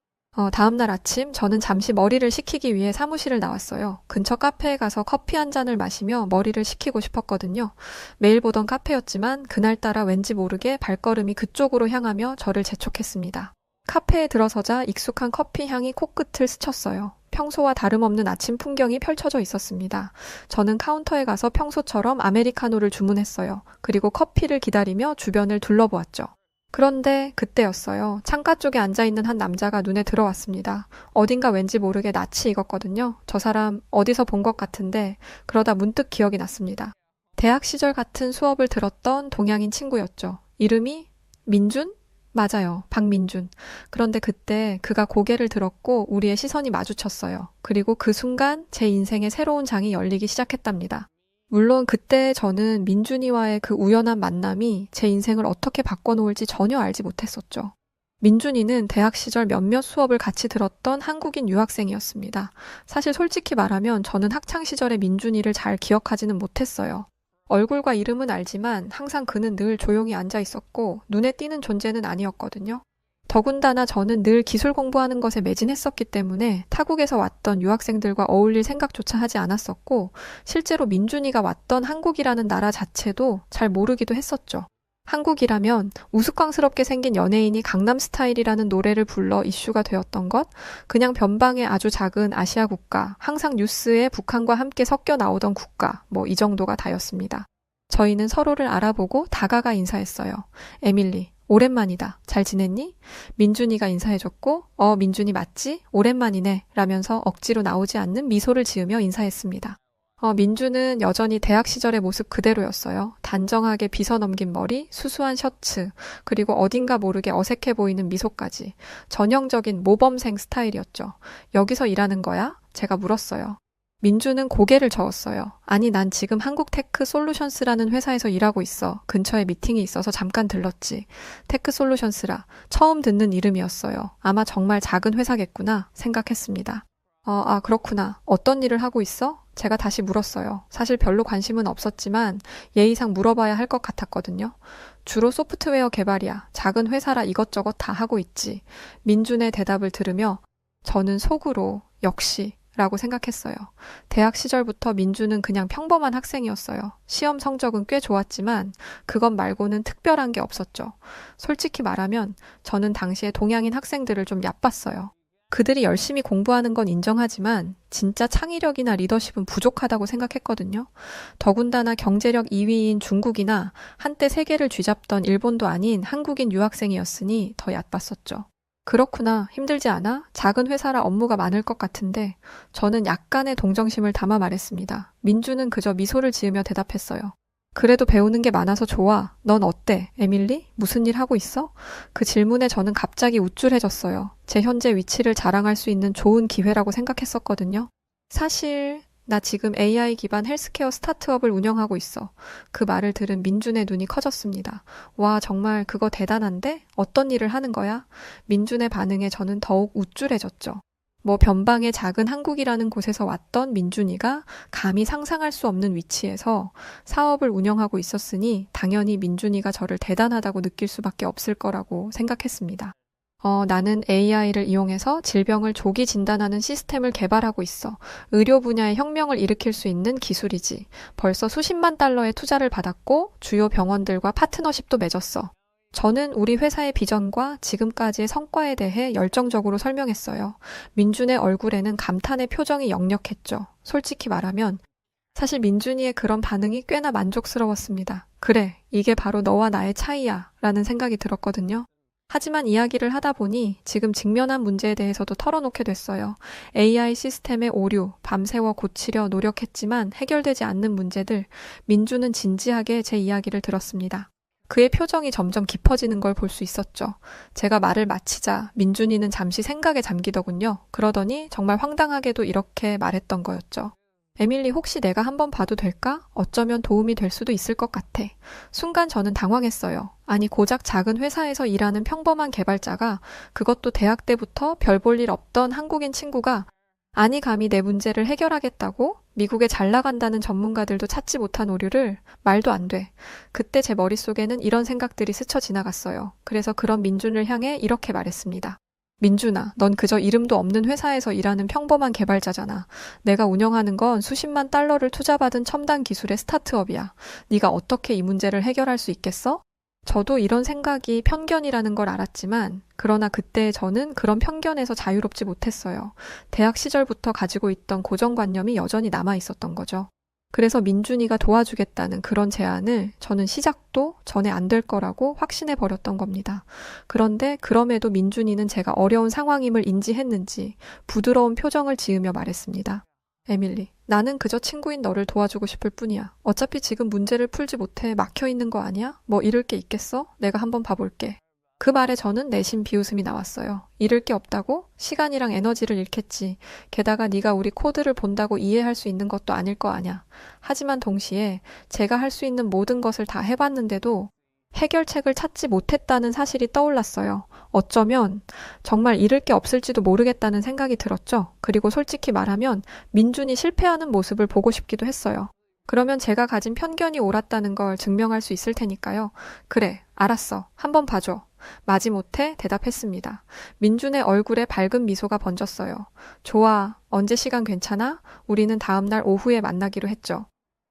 다음날 아침 저는 잠시 머리를 식히기 위해 사무실을 나왔어요. 근처 카페에 가서 커피 한 잔을 마시며 머리를 식히고 싶었거든요. 매일 보던 카페였지만 그날따라 왠지 모르게 발걸음이 그쪽으로 향하며 저를 재촉했습니다. 카페에 들어서자 익숙한 커피 향이 코끝을 스쳤어요. 평소와 다름없는 아침 풍경이 펼쳐져 있었습니다. 저는 카운터에 가서 평소처럼 아메리카노를 주문했어요. 그리고 커피를 기다리며 주변을 둘러보았죠. 그런데 그때였어요. 창가 쪽에 앉아있는 한 남자가 눈에 들어왔습니다. 어딘가 왠지 모르게 낯이 익었거든요. 저 사람 어디서 본 것 같은데 그러다 문득 기억이 났습니다. 대학 시절 같은 수업을 들었던 동양인 친구였죠. 이름이 민준? 맞아요. 박민준. 그런데 그때 그가 고개를 들었고 우리의 시선이 마주쳤어요. 그리고 그 순간 제 인생의 새로운 장이 열리기 시작했답니다. 물론 그때 저는 민준이와의 그 우연한 만남이 제 인생을 어떻게 바꿔놓을지 전혀 알지 못했었죠. 민준이는 대학 시절 몇몇 수업을 같이 들었던 한국인 유학생이었습니다. 사실 솔직히 말하면 저는 학창 시절의 민준이를 잘 기억하지는 못했어요. 얼굴과 이름은 알지만 항상 그는 늘 조용히 앉아 있었고 눈에 띄는 존재는 아니었거든요. 더군다나 저는 늘 기술 공부하는 것에 매진했었기 때문에 타국에서 왔던 유학생들과 어울릴 생각조차 하지 않았었고 실제로 민준이가 왔던 한국이라는 나라 자체도 잘 모르기도 했었죠. 한국이라면 우스꽝스럽게 생긴 연예인이 강남스타일이라는 노래를 불러 이슈가 되었던 것, 그냥 변방의 아주 작은 아시아 국가, 항상 뉴스에 북한과 함께 섞여 나오던 국가, 이 정도가 다였습니다. 저희는 서로를 알아보고 다가가 인사했어요. 에밀리, 오랜만이다. 잘 지냈니? 민준이가 인사해줬고, 민준이 맞지? 오랜만이네. 라면서 억지로 나오지 않는 미소를 지으며 인사했습니다. 민주는 여전히 대학 시절의 모습 그대로였어요. 단정하게 빗어 넘긴 머리, 수수한 셔츠, 그리고 어딘가 모르게 어색해 보이는 미소까지. 전형적인 모범생 스타일이었죠. 여기서 일하는 거야? 제가 물었어요. 민주는 고개를 저었어요. 아니, 난 지금 한국테크 솔루션스라는 회사에서 일하고 있어. 근처에 미팅이 있어서 잠깐 들렀지. 테크 솔루션스라. 처음 듣는 이름이었어요. 아마 정말 작은 회사겠구나 생각했습니다. 그렇구나. 어떤 일을 하고 있어? 제가 다시 물었어요. 사실 별로 관심은 없었지만 예의상 물어봐야 할 것 같았거든요. 주로 소프트웨어 개발이야. 작은 회사라 이것저것 다 하고 있지. 민준의 대답을 들으며 저는 속으로 역시 라고 생각했어요. 대학 시절부터 민주는 그냥 평범한 학생이었어요. 시험 성적은 꽤 좋았지만 그것 말고는 특별한 게 없었죠. 솔직히 말하면 저는 당시에 동양인 학생들을 좀 얕봤어요. 그들이 열심히 공부하는 건 인정하지만 진짜 창의력이나 리더십은 부족하다고 생각했거든요. 더군다나 경제력 2위인 중국이나 한때 세계를 쥐잡던 일본도 아닌 한국인 유학생이었으니 더 얕봤었죠. 그렇구나. 힘들지 않아? 작은 회사라 업무가 많을 것 같은데 저는 약간의 동정심을 담아 말했습니다. 민주는 그저 미소를 지으며 대답했어요. 그래도 배우는 게 많아서 좋아. 넌 어때, 에밀리? 무슨 일 하고 있어? 그 질문에 저는 갑자기 우쭐해졌어요. 제 현재 위치를 자랑할 수 있는 좋은 기회라고 생각했었거든요. 사실 나 지금 AI 기반 헬스케어 스타트업을 운영하고 있어. 그 말을 들은 민준의 눈이 커졌습니다. 와, 정말 그거 대단한데? 어떤 일을 하는 거야? 민준의 반응에 저는 더욱 우쭐해졌죠. 변방의 작은 한국이라는 곳에서 왔던 민준이가 감히 상상할 수 없는 위치에서 사업을 운영하고 있었으니 당연히 민준이가 저를 대단하다고 느낄 수밖에 없을 거라고 생각했습니다. 나는 AI를 이용해서 질병을 조기 진단하는 시스템을 개발하고 있어. 의료 분야의 혁명을 일으킬 수 있는 기술이지. 벌써 수십만 달러의 투자를 받았고 주요 병원들과 파트너십도 맺었어. 저는 우리 회사의 비전과 지금까지의 성과에 대해 열정적으로 설명했어요. 민준의 얼굴에는 감탄의 표정이 역력했죠. 솔직히 말하면 사실 민준이의 그런 반응이 꽤나 만족스러웠습니다. 그래, 이게 바로 너와 나의 차이야 라는 생각이 들었거든요. 하지만 이야기를 하다 보니 지금 직면한 문제에 대해서도 털어놓게 됐어요. AI 시스템의 오류, 밤새워 고치려 노력했지만 해결되지 않는 문제들, 민주는 진지하게 제 이야기를 들었습니다. 그의 표정이 점점 깊어지는 걸 볼 수 있었죠. 제가 말을 마치자 민준이는 잠시 생각에 잠기더군요. 그러더니 정말 황당하게도 이렇게 말했던 거였죠. 에밀리, 혹시 내가 한번 봐도 될까? 어쩌면 도움이 될 수도 있을 것 같아. 순간 저는 당황했어요. 아니, 고작 작은 회사에서 일하는 평범한 개발자가, 그것도 대학 때부터 별 볼 일 없던 한국인 친구가 아니 감히 내 문제를 해결하겠다고? 미국에 잘 나간다는 전문가들도 찾지 못한 오류를? 말도 안 돼. 그때 제 머릿속에는 이런 생각들이 스쳐 지나갔어요. 그래서 그런 민준을 향해 이렇게 말했습니다. 민준아, 넌 그저 이름도 없는 회사에서 일하는 평범한 개발자잖아. 내가 운영하는 건 수십만 달러를 투자받은 첨단 기술의 스타트업이야. 네가 어떻게 이 문제를 해결할 수 있겠어? 저도 이런 생각이 편견이라는 걸 알았지만, 그러나 그때 저는 그런 편견에서 자유롭지 못했어요. 대학 시절부터 가지고 있던 고정관념이 여전히 남아 있었던 거죠. 그래서 민준이가 도와주겠다는 그런 제안을 저는 시작도 전에 안 될 거라고 확신해 버렸던 겁니다. 그런데 그럼에도 민준이는 제가 어려운 상황임을 인지했는지 부드러운 표정을 지으며 말했습니다. 에밀리, 나는 그저 친구인 너를 도와주고 싶을 뿐이야. 어차피 지금 문제를 풀지 못해 막혀 있는 거 아니야? 뭐 잃을 게 있겠어? 내가 한번 봐볼게. 그 말에 저는 내심 비웃음이 나왔어요. 잃을 게 없다고? 시간이랑 에너지를 잃겠지. 게다가 네가 우리 코드를 본다고 이해할 수 있는 것도 아닐 거 아냐. 하지만 동시에 제가 할 수 있는 모든 것을 다 해봤는데도 해결책을 찾지 못했다는 사실이 떠올랐어요. 어쩌면 정말 잃을 게 없을지도 모르겠다는 생각이 들었죠. 그리고 솔직히 말하면 민준이 실패하는 모습을 보고 싶기도 했어요. 그러면 제가 가진 편견이 옳았다는 걸 증명할 수 있을 테니까요. 그래, 알았어. 한번 봐줘. 마지못해 대답했습니다. 민준의 얼굴에 밝은 미소가 번졌어요. 좋아. 언제 시간 괜찮아? 우리는 다음 날 오후에 만나기로 했죠.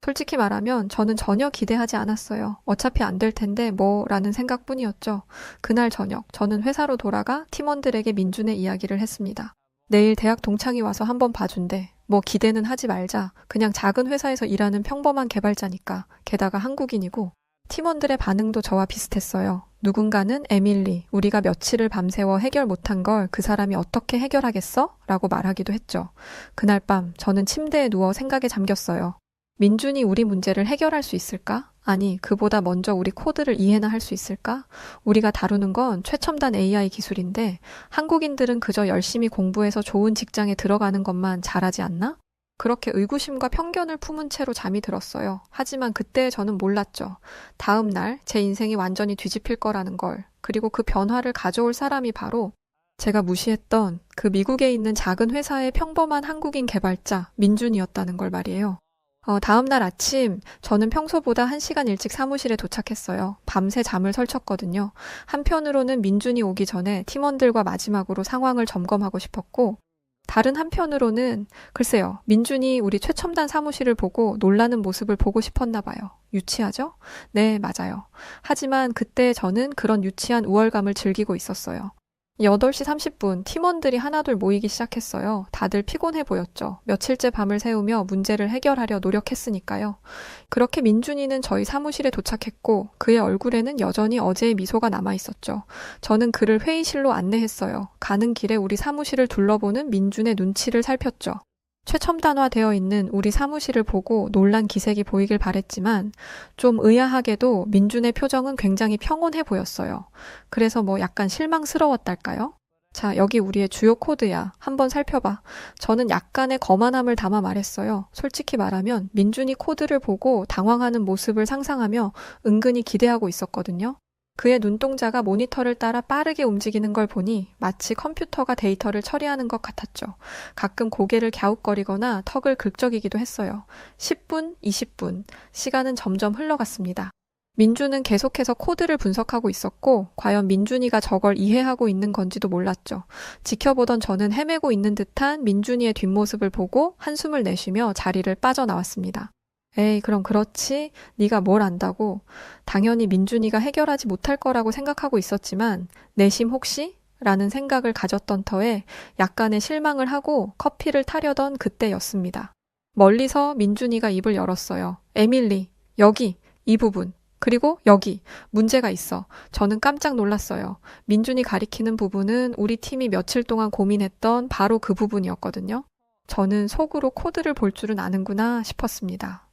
솔직히 말하면 저는 전혀 기대하지 않았어요. 어차피 안 될 텐데 뭐라는 생각뿐이었죠. 그날 저녁 저는 회사로 돌아가 팀원들에게 민준의 이야기를 했습니다. 내일 대학 동창이 와서 한번 봐준대. 뭐 기대는 하지 말자. 그냥 작은 회사에서 일하는 평범한 개발자니까. 게다가 한국인이고. 팀원들의 반응도 저와 비슷했어요. 누군가는 에밀리, 우리가 며칠을 밤새워 해결 못한 걸 그 사람이 어떻게 해결하겠어? 라고 말하기도 했죠. 그날 밤 저는 침대에 누워 생각에 잠겼어요. 민준이 우리 문제를 해결할 수 있을까? 아니, 그보다 먼저 우리 코드를 이해나 할 수 있을까? 우리가 다루는 건 최첨단 AI 기술인데 한국인들은 그저 열심히 공부해서 좋은 직장에 들어가는 것만 잘하지 않나? 그렇게 의구심과 편견을 품은 채로 잠이 들었어요. 하지만 그때 저는 몰랐죠. 다음 날 제 인생이 완전히 뒤집힐 거라는 걸. 그리고 그 변화를 가져올 사람이 바로 제가 무시했던 그 미국에 있는 작은 회사의 평범한 한국인 개발자 민준이었다는 걸 말이에요. 다음 날 아침 저는 평소보다 1시간 일찍 사무실에 도착했어요. 밤새 잠을 설쳤거든요. 한편으로는 민준이 오기 전에 팀원들과 마지막으로 상황을 점검하고 싶었고, 다른 한편으로는 글쎄요, 민준이 우리 최첨단 사무실을 보고 놀라는 모습을 보고 싶었나 봐요. 유치하죠? 네, 맞아요. 하지만 그때 저는 그런 유치한 우월감을 즐기고 있었어요. 8시 30분 팀원들이 하나둘 모이기 시작했어요. 다들 피곤해 보였죠. 며칠째 밤을 새우며 문제를 해결하려 노력했으니까요. 그렇게 민준이는 저희 사무실에 도착했고 그의 얼굴에는 여전히 어제의 미소가 남아있었죠. 저는 그를 회의실로 안내했어요. 가는 길에 우리 사무실을 둘러보는 민준의 눈치를 살폈죠. 최첨단화되어 있는 우리 사무실을 보고 놀란 기색이 보이길 바랬지만 좀 의아하게도 민준의 표정은 굉장히 평온해 보였어요. 그래서 뭐 약간 실망스러웠달까요? 자, 여기 우리의 주요 코드야. 한번 살펴봐. 저는 약간의 거만함을 담아 말했어요. 솔직히 말하면 민준이 코드를 보고 당황하는 모습을 상상하며 은근히 기대하고 있었거든요. 그의 눈동자가 모니터를 따라 빠르게 움직이는 걸 보니 마치 컴퓨터가 데이터를 처리하는 것 같았죠. 가끔 고개를 갸웃거리거나 턱을 긁적이기도 했어요. 10분, 20분, 시간은 점점 흘러갔습니다. 민준은 계속해서 코드를 분석하고 있었고 과연 민준이가 저걸 이해하고 있는 건지도 몰랐죠. 지켜보던 저는 헤매고 있는 듯한 민준이의 뒷모습을 보고 한숨을 내쉬며 자리를 빠져나왔습니다. 에이, 그럼 그렇지. 네가 뭘 안다고. 당연히 민준이가 해결하지 못할 거라고 생각하고 있었지만 내심 혹시? 라는 생각을 가졌던 터에 약간의 실망을 하고 커피를 타려던 그때였습니다. 멀리서 민준이가 입을 열었어요. 에밀리, 여기, 이 부분. 그리고 여기, 문제가 있어. 저는 깜짝 놀랐어요. 민준이 가리키는 부분은 우리 팀이 며칠 동안 고민했던 바로 그 부분이었거든요. 저는 속으로 코드를 볼 줄은 아는구나 싶었습니다.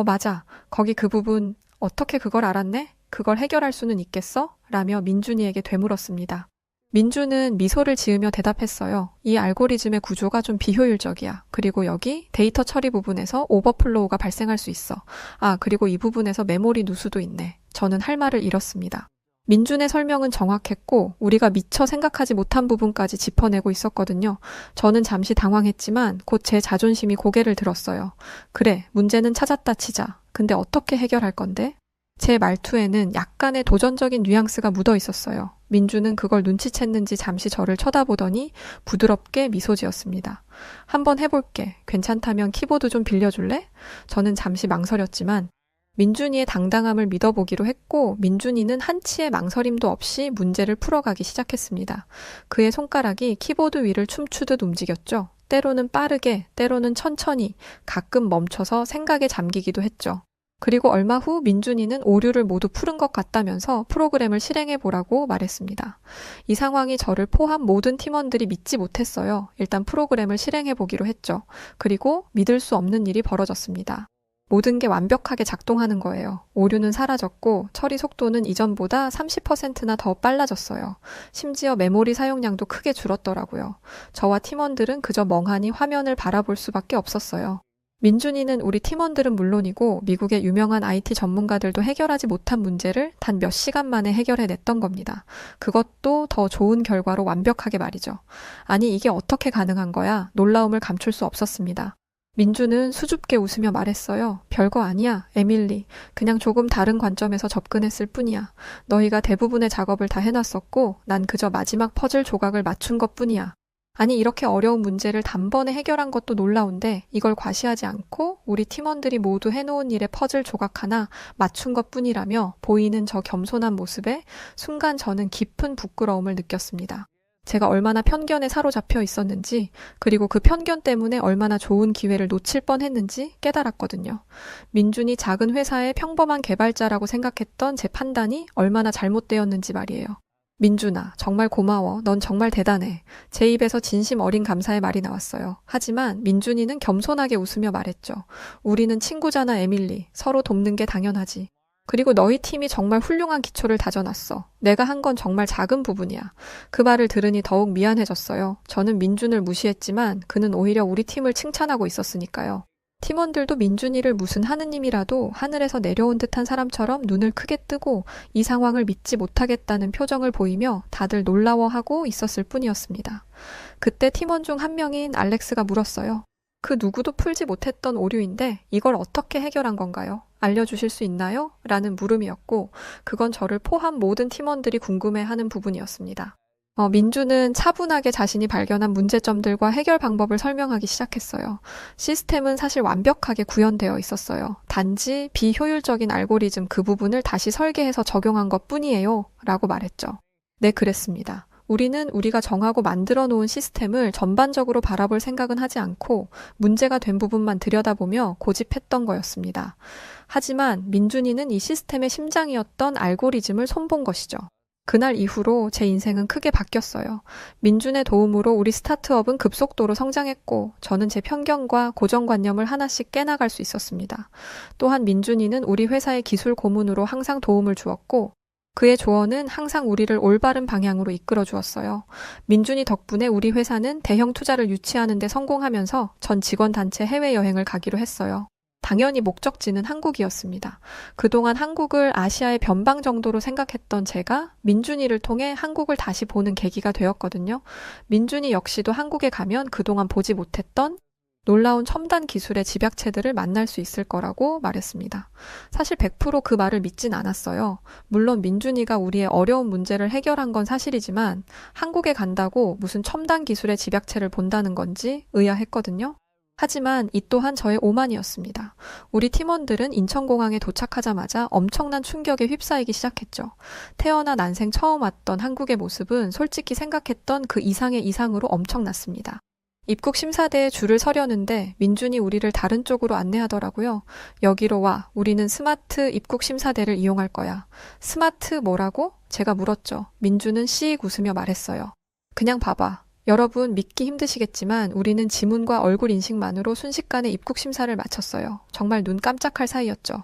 맞아. 거기 그 부분 어떻게 그걸 알았네? 그걸 해결할 수는 있겠어? 라며 민준이에게 되물었습니다. 민준은 미소를 지으며 대답했어요. 이 알고리즘의 구조가 좀 비효율적이야. 그리고 여기 데이터 처리 부분에서 오버플로우가 발생할 수 있어. 아, 그리고 이 부분에서 메모리 누수도 있네. 저는 할 말을 잃었습니다. 민준의 설명은 정확했고 우리가 미처 생각하지 못한 부분까지 짚어내고 있었거든요. 저는 잠시 당황했지만 곧 제 자존심이 고개를 들었어요. 그래, 문제는 찾았다 치자. 근데 어떻게 해결할 건데? 제 말투에는 약간의 도전적인 뉘앙스가 묻어 있었어요. 민주는 그걸 눈치챘는지 잠시 저를 쳐다보더니 부드럽게 미소 지었습니다. 한번 해볼게. 괜찮다면 키보드 좀 빌려줄래? 저는 잠시 망설였지만 민준이의 당당함을 믿어보기로 했고 민준이는 한치의 망설임도 없이 문제를 풀어가기 시작했습니다. 그의 손가락이 키보드 위를 춤추듯 움직였죠. 때로는 빠르게, 때로는 천천히, 가끔 멈춰서 생각에 잠기기도 했죠. 그리고 얼마 후 민준이는 오류를 모두 푸른 것 같다면서 프로그램을 실행해 보라고 말했습니다. 이 상황이 저를 포함 모든 팀원들이 믿지 못했어요. 일단 프로그램을 실행해 보기로 했죠. 그리고 믿을 수 없는 일이 벌어졌습니다. 모든 게 완벽하게 작동하는 거예요. 오류는 사라졌고 처리 속도는 이전보다 30%나 더 빨라졌어요. 심지어 메모리 사용량도 크게 줄었더라고요. 저와 팀원들은 그저 멍하니 화면을 바라볼 수밖에 없었어요. 민준이는 우리 팀원들은 물론이고 미국의 유명한 IT 전문가들도 해결하지 못한 문제를 단 몇 시간 만에 해결해냈던 겁니다. 그것도 더 좋은 결과로 완벽하게 말이죠. 아니 이게 어떻게 가능한 거야? 놀라움을 감출 수 없었습니다. 민주는 수줍게 웃으며 말했어요. 별거 아니야, 에밀리. 그냥 조금 다른 관점에서 접근했을 뿐이야. 너희가 대부분의 작업을 다 해놨었고 난 그저 마지막 퍼즐 조각을 맞춘 것뿐이야. 아니 이렇게 어려운 문제를 단번에 해결한 것도 놀라운데 이걸 과시하지 않고 우리 팀원들이 모두 해놓은 일의 퍼즐 조각 하나 맞춘 것뿐이라며 보이는 저 겸손한 모습에 순간 저는 깊은 부끄러움을 느꼈습니다. 제가 얼마나 편견에 사로잡혀 있었는지 그리고 그 편견 때문에 얼마나 좋은 기회를 놓칠 뻔했는지 깨달았거든요. 민준이 작은 회사의 평범한 개발자라고 생각했던 제 판단이 얼마나 잘못되었는지 말이에요. 민준아, 정말 고마워. 넌 정말 대단해. 제 입에서 진심 어린 감사의 말이 나왔어요. 하지만 민준이는 겸손하게 웃으며 말했죠. 우리는 친구잖아, 에밀리. 서로 돕는 게 당연하지. 그리고 너희 팀이 정말 훌륭한 기초를 다져놨어. 내가 한 건 정말 작은 부분이야. 그 말을 들으니 더욱 미안해졌어요. 저는 민준을 무시했지만 그는 오히려 우리 팀을 칭찬하고 있었으니까요. 팀원들도 민준이를 무슨 하느님이라도 하늘에서 내려온 듯한 사람처럼 눈을 크게 뜨고 이 상황을 믿지 못하겠다는 표정을 보이며 다들 놀라워하고 있었을 뿐이었습니다. 그때 팀원 중 한 명인 알렉스가 물었어요. 그 누구도 풀지 못했던 오류인데 이걸 어떻게 해결한 건가요? 알려주실 수 있나요? 라는 물음이었고 그건 저를 포함 모든 팀원들이 궁금해하는 부분이었습니다. 민주는 차분하게 자신이 발견한 문제점들과 해결 방법을 설명하기 시작했어요. 시스템은 사실 완벽하게 구현되어 있었어요. 단지 비효율적인 알고리즘 그 부분을 다시 설계해서 적용한 것뿐이에요. 라고 말했죠. 네, 그랬습니다. 우리는 우리가 정하고 만들어 놓은 시스템을 전반적으로 바라볼 생각은 하지 않고 문제가 된 부분만 들여다보며 고집했던 거였습니다. 하지만 민준이는 이 시스템의 심장이었던 알고리즘을 손본 것이죠. 그날 이후로 제 인생은 크게 바뀌었어요. 민준의 도움으로 우리 스타트업은 급속도로 성장했고 저는 제 편견과 고정관념을 하나씩 깨나갈 수 있었습니다. 또한 민준이는 우리 회사의 기술 고문으로 항상 도움을 주었고 그의 조언은 항상 우리를 올바른 방향으로 이끌어 주었어요. 민준이 덕분에 우리 회사는 대형 투자를 유치하는 데 성공하면서 전 직원 단체 해외여행을 가기로 했어요. 당연히 목적지는 한국이었습니다. 그동안 한국을 아시아의 변방 정도로 생각했던 제가 민준이를 통해 한국을 다시 보는 계기가 되었거든요. 민준이 역시도 한국에 가면 그동안 보지 못했던 놀라운 첨단 기술의 집약체들을 만날 수 있을 거라고 말했습니다. 사실 100% 그 말을 믿진 않았어요. 물론 민준이가 우리의 어려운 문제를 해결한 건 사실이지만 한국에 간다고 무슨 첨단 기술의 집약체를 본다는 건지 의아했거든요. 하지만 이 또한 저의 오만이었습니다. 우리 팀원들은 인천공항에 도착하자마자 엄청난 충격에 휩싸이기 시작했죠. 태어나 난생 처음 왔던 한국의 모습은 솔직히 생각했던 그 이상의 이상으로 엄청났습니다. 입국 심사대에 줄을 서려는데 민준이 우리를 다른 쪽으로 안내하더라고요. 여기로 와. 우리는 스마트 입국 심사대를 이용할 거야. 스마트 뭐라고? 제가 물었죠. 민준은 씩 웃으며 말했어요. 그냥 봐봐. 여러분 믿기 힘드시겠지만 우리는 지문과 얼굴 인식만으로 순식간에 입국 심사를 마쳤어요. 정말 눈 깜짝할 사이였죠.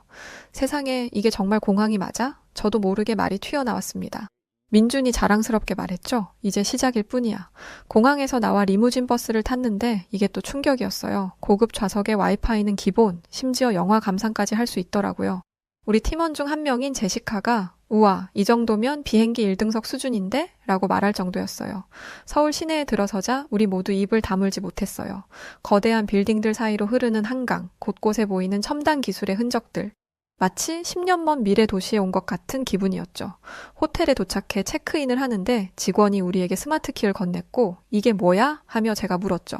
세상에 이게 정말 공항이 맞아? 저도 모르게 말이 튀어나왔습니다. 민준이 자랑스럽게 말했죠. 이제 시작일 뿐이야. 공항에서 나와 리무진 버스를 탔는데 이게 또 충격이었어요. 고급 좌석에 와이파이는 기본, 심지어 영화 감상까지 할 수 있더라고요. 우리 팀원 중 한 명인 제시카가 우와, 이 정도면 비행기 1등석 수준인데? 라고 말할 정도였어요. 서울 시내에 들어서자 우리 모두 입을 다물지 못했어요. 거대한 빌딩들 사이로 흐르는 한강, 곳곳에 보이는 첨단 기술의 흔적들. 마치 10년 먼 미래 도시에 온 것 같은 기분이었죠. 호텔에 도착해 체크인을 하는데 직원이 우리에게 스마트 키를 건넸고 이게 뭐야? 하며 제가 물었죠.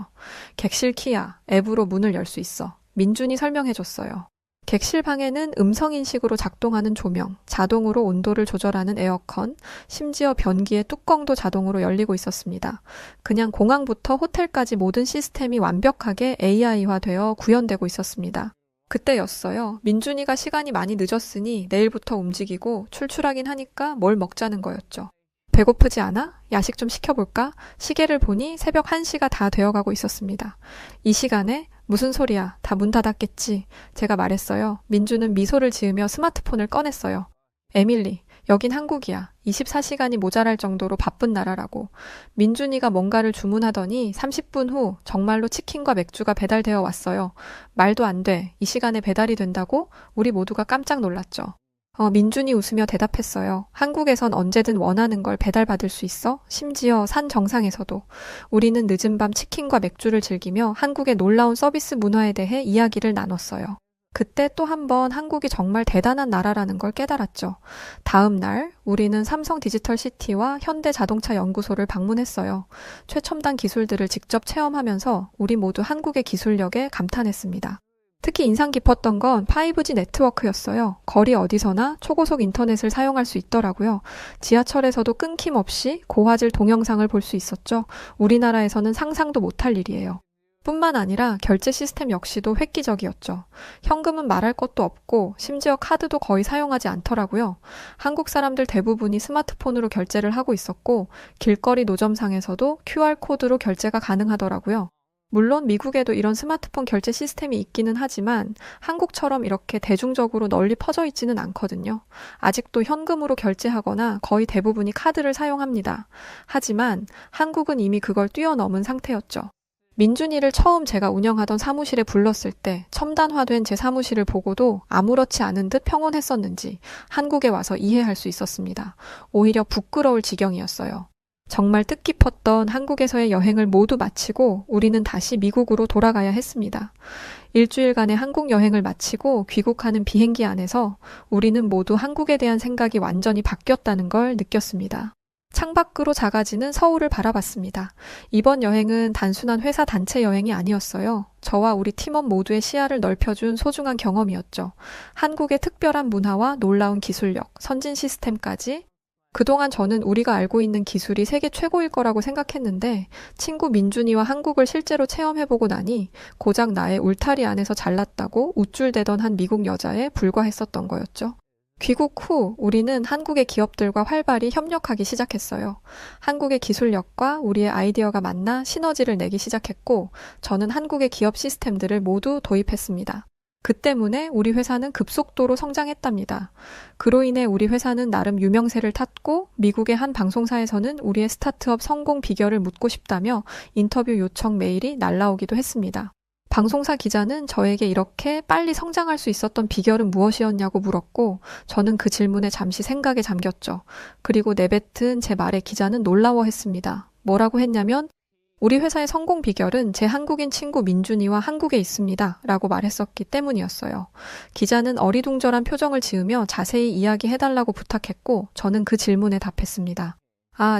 객실 키야. 앱으로 문을 열 수 있어. 민준이 설명해줬어요. 객실 방에는 음성인식으로 작동하는 조명, 자동으로 온도를 조절하는 에어컨, 심지어 변기의 뚜껑도 자동으로 열리고 있었습니다. 그냥 공항부터 호텔까지 모든 시스템이 완벽하게 AI화되어 구현되고 있었습니다. 그때였어요. 민준이가 시간이 많이 늦었으니 내일부터 움직이고 출출하긴 하니까 뭘 먹자는 거였죠. 배고프지 않아? 야식 좀 시켜볼까? 시계를 보니 새벽 1시가 다 되어가고 있었습니다. 이 시간에 무슨 소리야? 다 문 닫았겠지. 제가 말했어요. 민주는 미소를 지으며 스마트폰을 꺼냈어요. 에밀리, 여긴 한국이야. 24시간이 모자랄 정도로 바쁜 나라라고. 민준이가 뭔가를 주문하더니 30분 후 정말로 치킨과 맥주가 배달되어 왔어요. 말도 안 돼. 이 시간에 배달이 된다고? 우리 모두가 깜짝 놀랐죠. 민준이 웃으며 대답했어요. 한국에선 언제든 원하는 걸 배달받을 수 있어? 심지어 산 정상에서도. 우리는 늦은 밤 치킨과 맥주를 즐기며 한국의 놀라운 서비스 문화에 대해 이야기를 나눴어요. 그때 또 한 번 한국이 정말 대단한 나라라는 걸 깨달았죠. 다음 날 우리는 삼성 디지털 시티와 현대 자동차 연구소를 방문했어요. 최첨단 기술들을 직접 체험하면서 우리 모두 한국의 기술력에 감탄했습니다. 특히 인상 깊었던 건 5G 네트워크였어요. 거리 어디서나 초고속 인터넷을 사용할 수 있더라고요. 지하철에서도 끊김없이 고화질 동영상을 볼 수 있었죠. 우리나라에서는 상상도 못할 일이에요. 뿐만 아니라 결제 시스템 역시도 획기적이었죠. 현금은 말할 것도 없고 심지어 카드도 거의 사용하지 않더라고요. 한국 사람들 대부분이 스마트폰으로 결제를 하고 있었고 길거리 노점상에서도 QR코드로 결제가 가능하더라고요. 물론 미국에도 이런 스마트폰 결제 시스템이 있기는 하지만 한국처럼 이렇게 대중적으로 널리 퍼져 있지는 않거든요. 아직도 현금으로 결제하거나 거의 대부분이 카드를 사용합니다. 하지만 한국은 이미 그걸 뛰어넘은 상태였죠. 민준이를 처음 제가 운영하던 사무실에 불렀을 때 첨단화된 제 사무실을 보고도 아무렇지 않은 듯 평온했었는지 한국에 와서 이해할 수 있었습니다. 오히려 부끄러울 지경이었어요. 정말 뜻깊었던 한국에서의 여행을 모두 마치고 우리는 다시 미국으로 돌아가야 했습니다. 일주일간의 한국 여행을 마치고 귀국하는 비행기 안에서 우리는 모두 한국에 대한 생각이 완전히 바뀌었다는 걸 느꼈습니다. 창밖으로 작아지는 서울을 바라봤습니다. 이번 여행은 단순한 회사 단체 여행이 아니었어요. 저와 우리 팀원 모두의 시야를 넓혀준 소중한 경험이었죠. 한국의 특별한 문화와 놀라운 기술력, 선진 시스템까지 그동안 저는 우리가 알고 있는 기술이 세계 최고일 거라고 생각했는데 친구 민준이와 한국을 실제로 체험해보고 나니 고작 나의 울타리 안에서 잘났다고 우쭐대던 한 미국 여자에 불과했었던 거였죠. 귀국 후 우리는 한국의 기업들과 활발히 협력하기 시작했어요. 한국의 기술력과 우리의 아이디어가 만나 시너지를 내기 시작했고 저는 한국의 기업 시스템들을 모두 도입했습니다. 그 때문에 우리 회사는 급속도로 성장했답니다. 그로 인해 우리 회사는 나름 유명세를 탔고 미국의 한 방송사에서는 우리의 스타트업 성공 비결을 묻고 싶다며 인터뷰 요청 메일이 날라오기도 했습니다. 방송사 기자는 저에게 이렇게 빨리 성장할 수 있었던 비결은 무엇이었냐고 물었고 저는 그 질문에 잠시 생각에 잠겼죠. 그리고 내뱉은 제 말에 기자는 놀라워했습니다. 뭐라고 했냐면 우리 회사의 성공 비결은 제 한국인 친구 민준이와 한국에 있습니다. 라고 말했었기 때문이었어요. 기자는 어리둥절한 표정을 지으며 자세히 이야기해달라고 부탁했고 저는 그 질문에 답했습니다.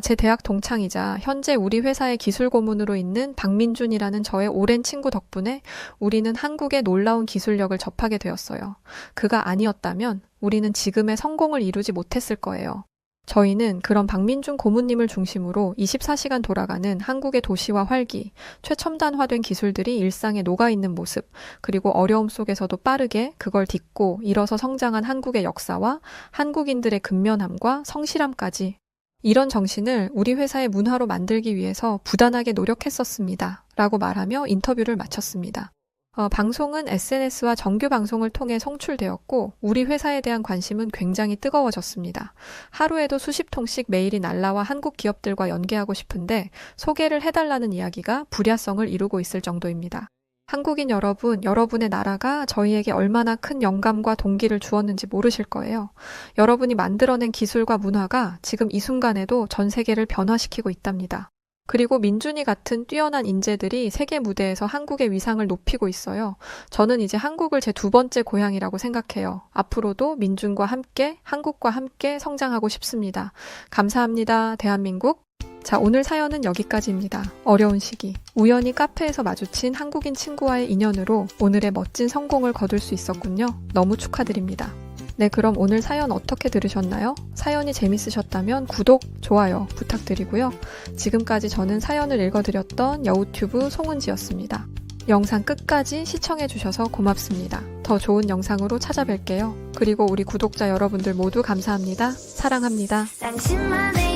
제 대학 동창이자 현재 우리 회사의 기술 고문으로 있는 박민준이라는 저의 오랜 친구 덕분에 우리는 한국의 놀라운 기술력을 접하게 되었어요. 그가 아니었다면 우리는 지금의 성공을 이루지 못했을 거예요. 저희는 그런 박민준 고문님을 중심으로 24시간 돌아가는 한국의 도시와 활기, 최첨단화된 기술들이 일상에 녹아있는 모습, 그리고 어려움 속에서도 빠르게 그걸 딛고 일어서 성장한 한국의 역사와 한국인들의 근면함과 성실함까지 이런 정신을 우리 회사의 문화로 만들기 위해서 부단하게 노력했었습니다. 라고 말하며 인터뷰를 마쳤습니다. 방송은 SNS와 정규 방송을 통해 송출되었고 우리 회사에 대한 관심은 굉장히 뜨거워졌습니다. 하루에도 수십 통씩 메일이 날라와 한국 기업들과 연계하고 싶은데 소개를 해달라는 이야기가 불야성을 이루고 있을 정도입니다. 한국인 여러분, 여러분의 나라가 저희에게 얼마나 큰 영감과 동기를 주었는지 모르실 거예요. 여러분이 만들어낸 기술과 문화가 지금 이 순간에도 전 세계를 변화시키고 있답니다. 그리고 민준이 같은 뛰어난 인재들이 세계 무대에서 한국의 위상을 높이고 있어요. 저는 이제 한국을 제 두 번째 고향이라고 생각해요. 앞으로도 민준과 함께, 한국과 함께 성장하고 싶습니다. 감사합니다, 대한민국. 자, 오늘 사연은 여기까지입니다. 어려운 시기, 우연히 카페에서 마주친 한국인 친구와의 인연으로 오늘의 멋진 성공을 거둘 수 있었군요. 너무 축하드립니다. 네, 그럼 오늘 사연 어떻게 들으셨나요? 사연이 재밌으셨다면 구독, 좋아요 부탁드리고요. 지금까지 저는 사연을 읽어드렸던 여우튜브 송은지였습니다. 영상 끝까지 시청해주셔서 고맙습니다. 더 좋은 영상으로 찾아뵐게요. 그리고 우리 구독자 여러분들 모두 감사합니다. 사랑합니다. 당신만의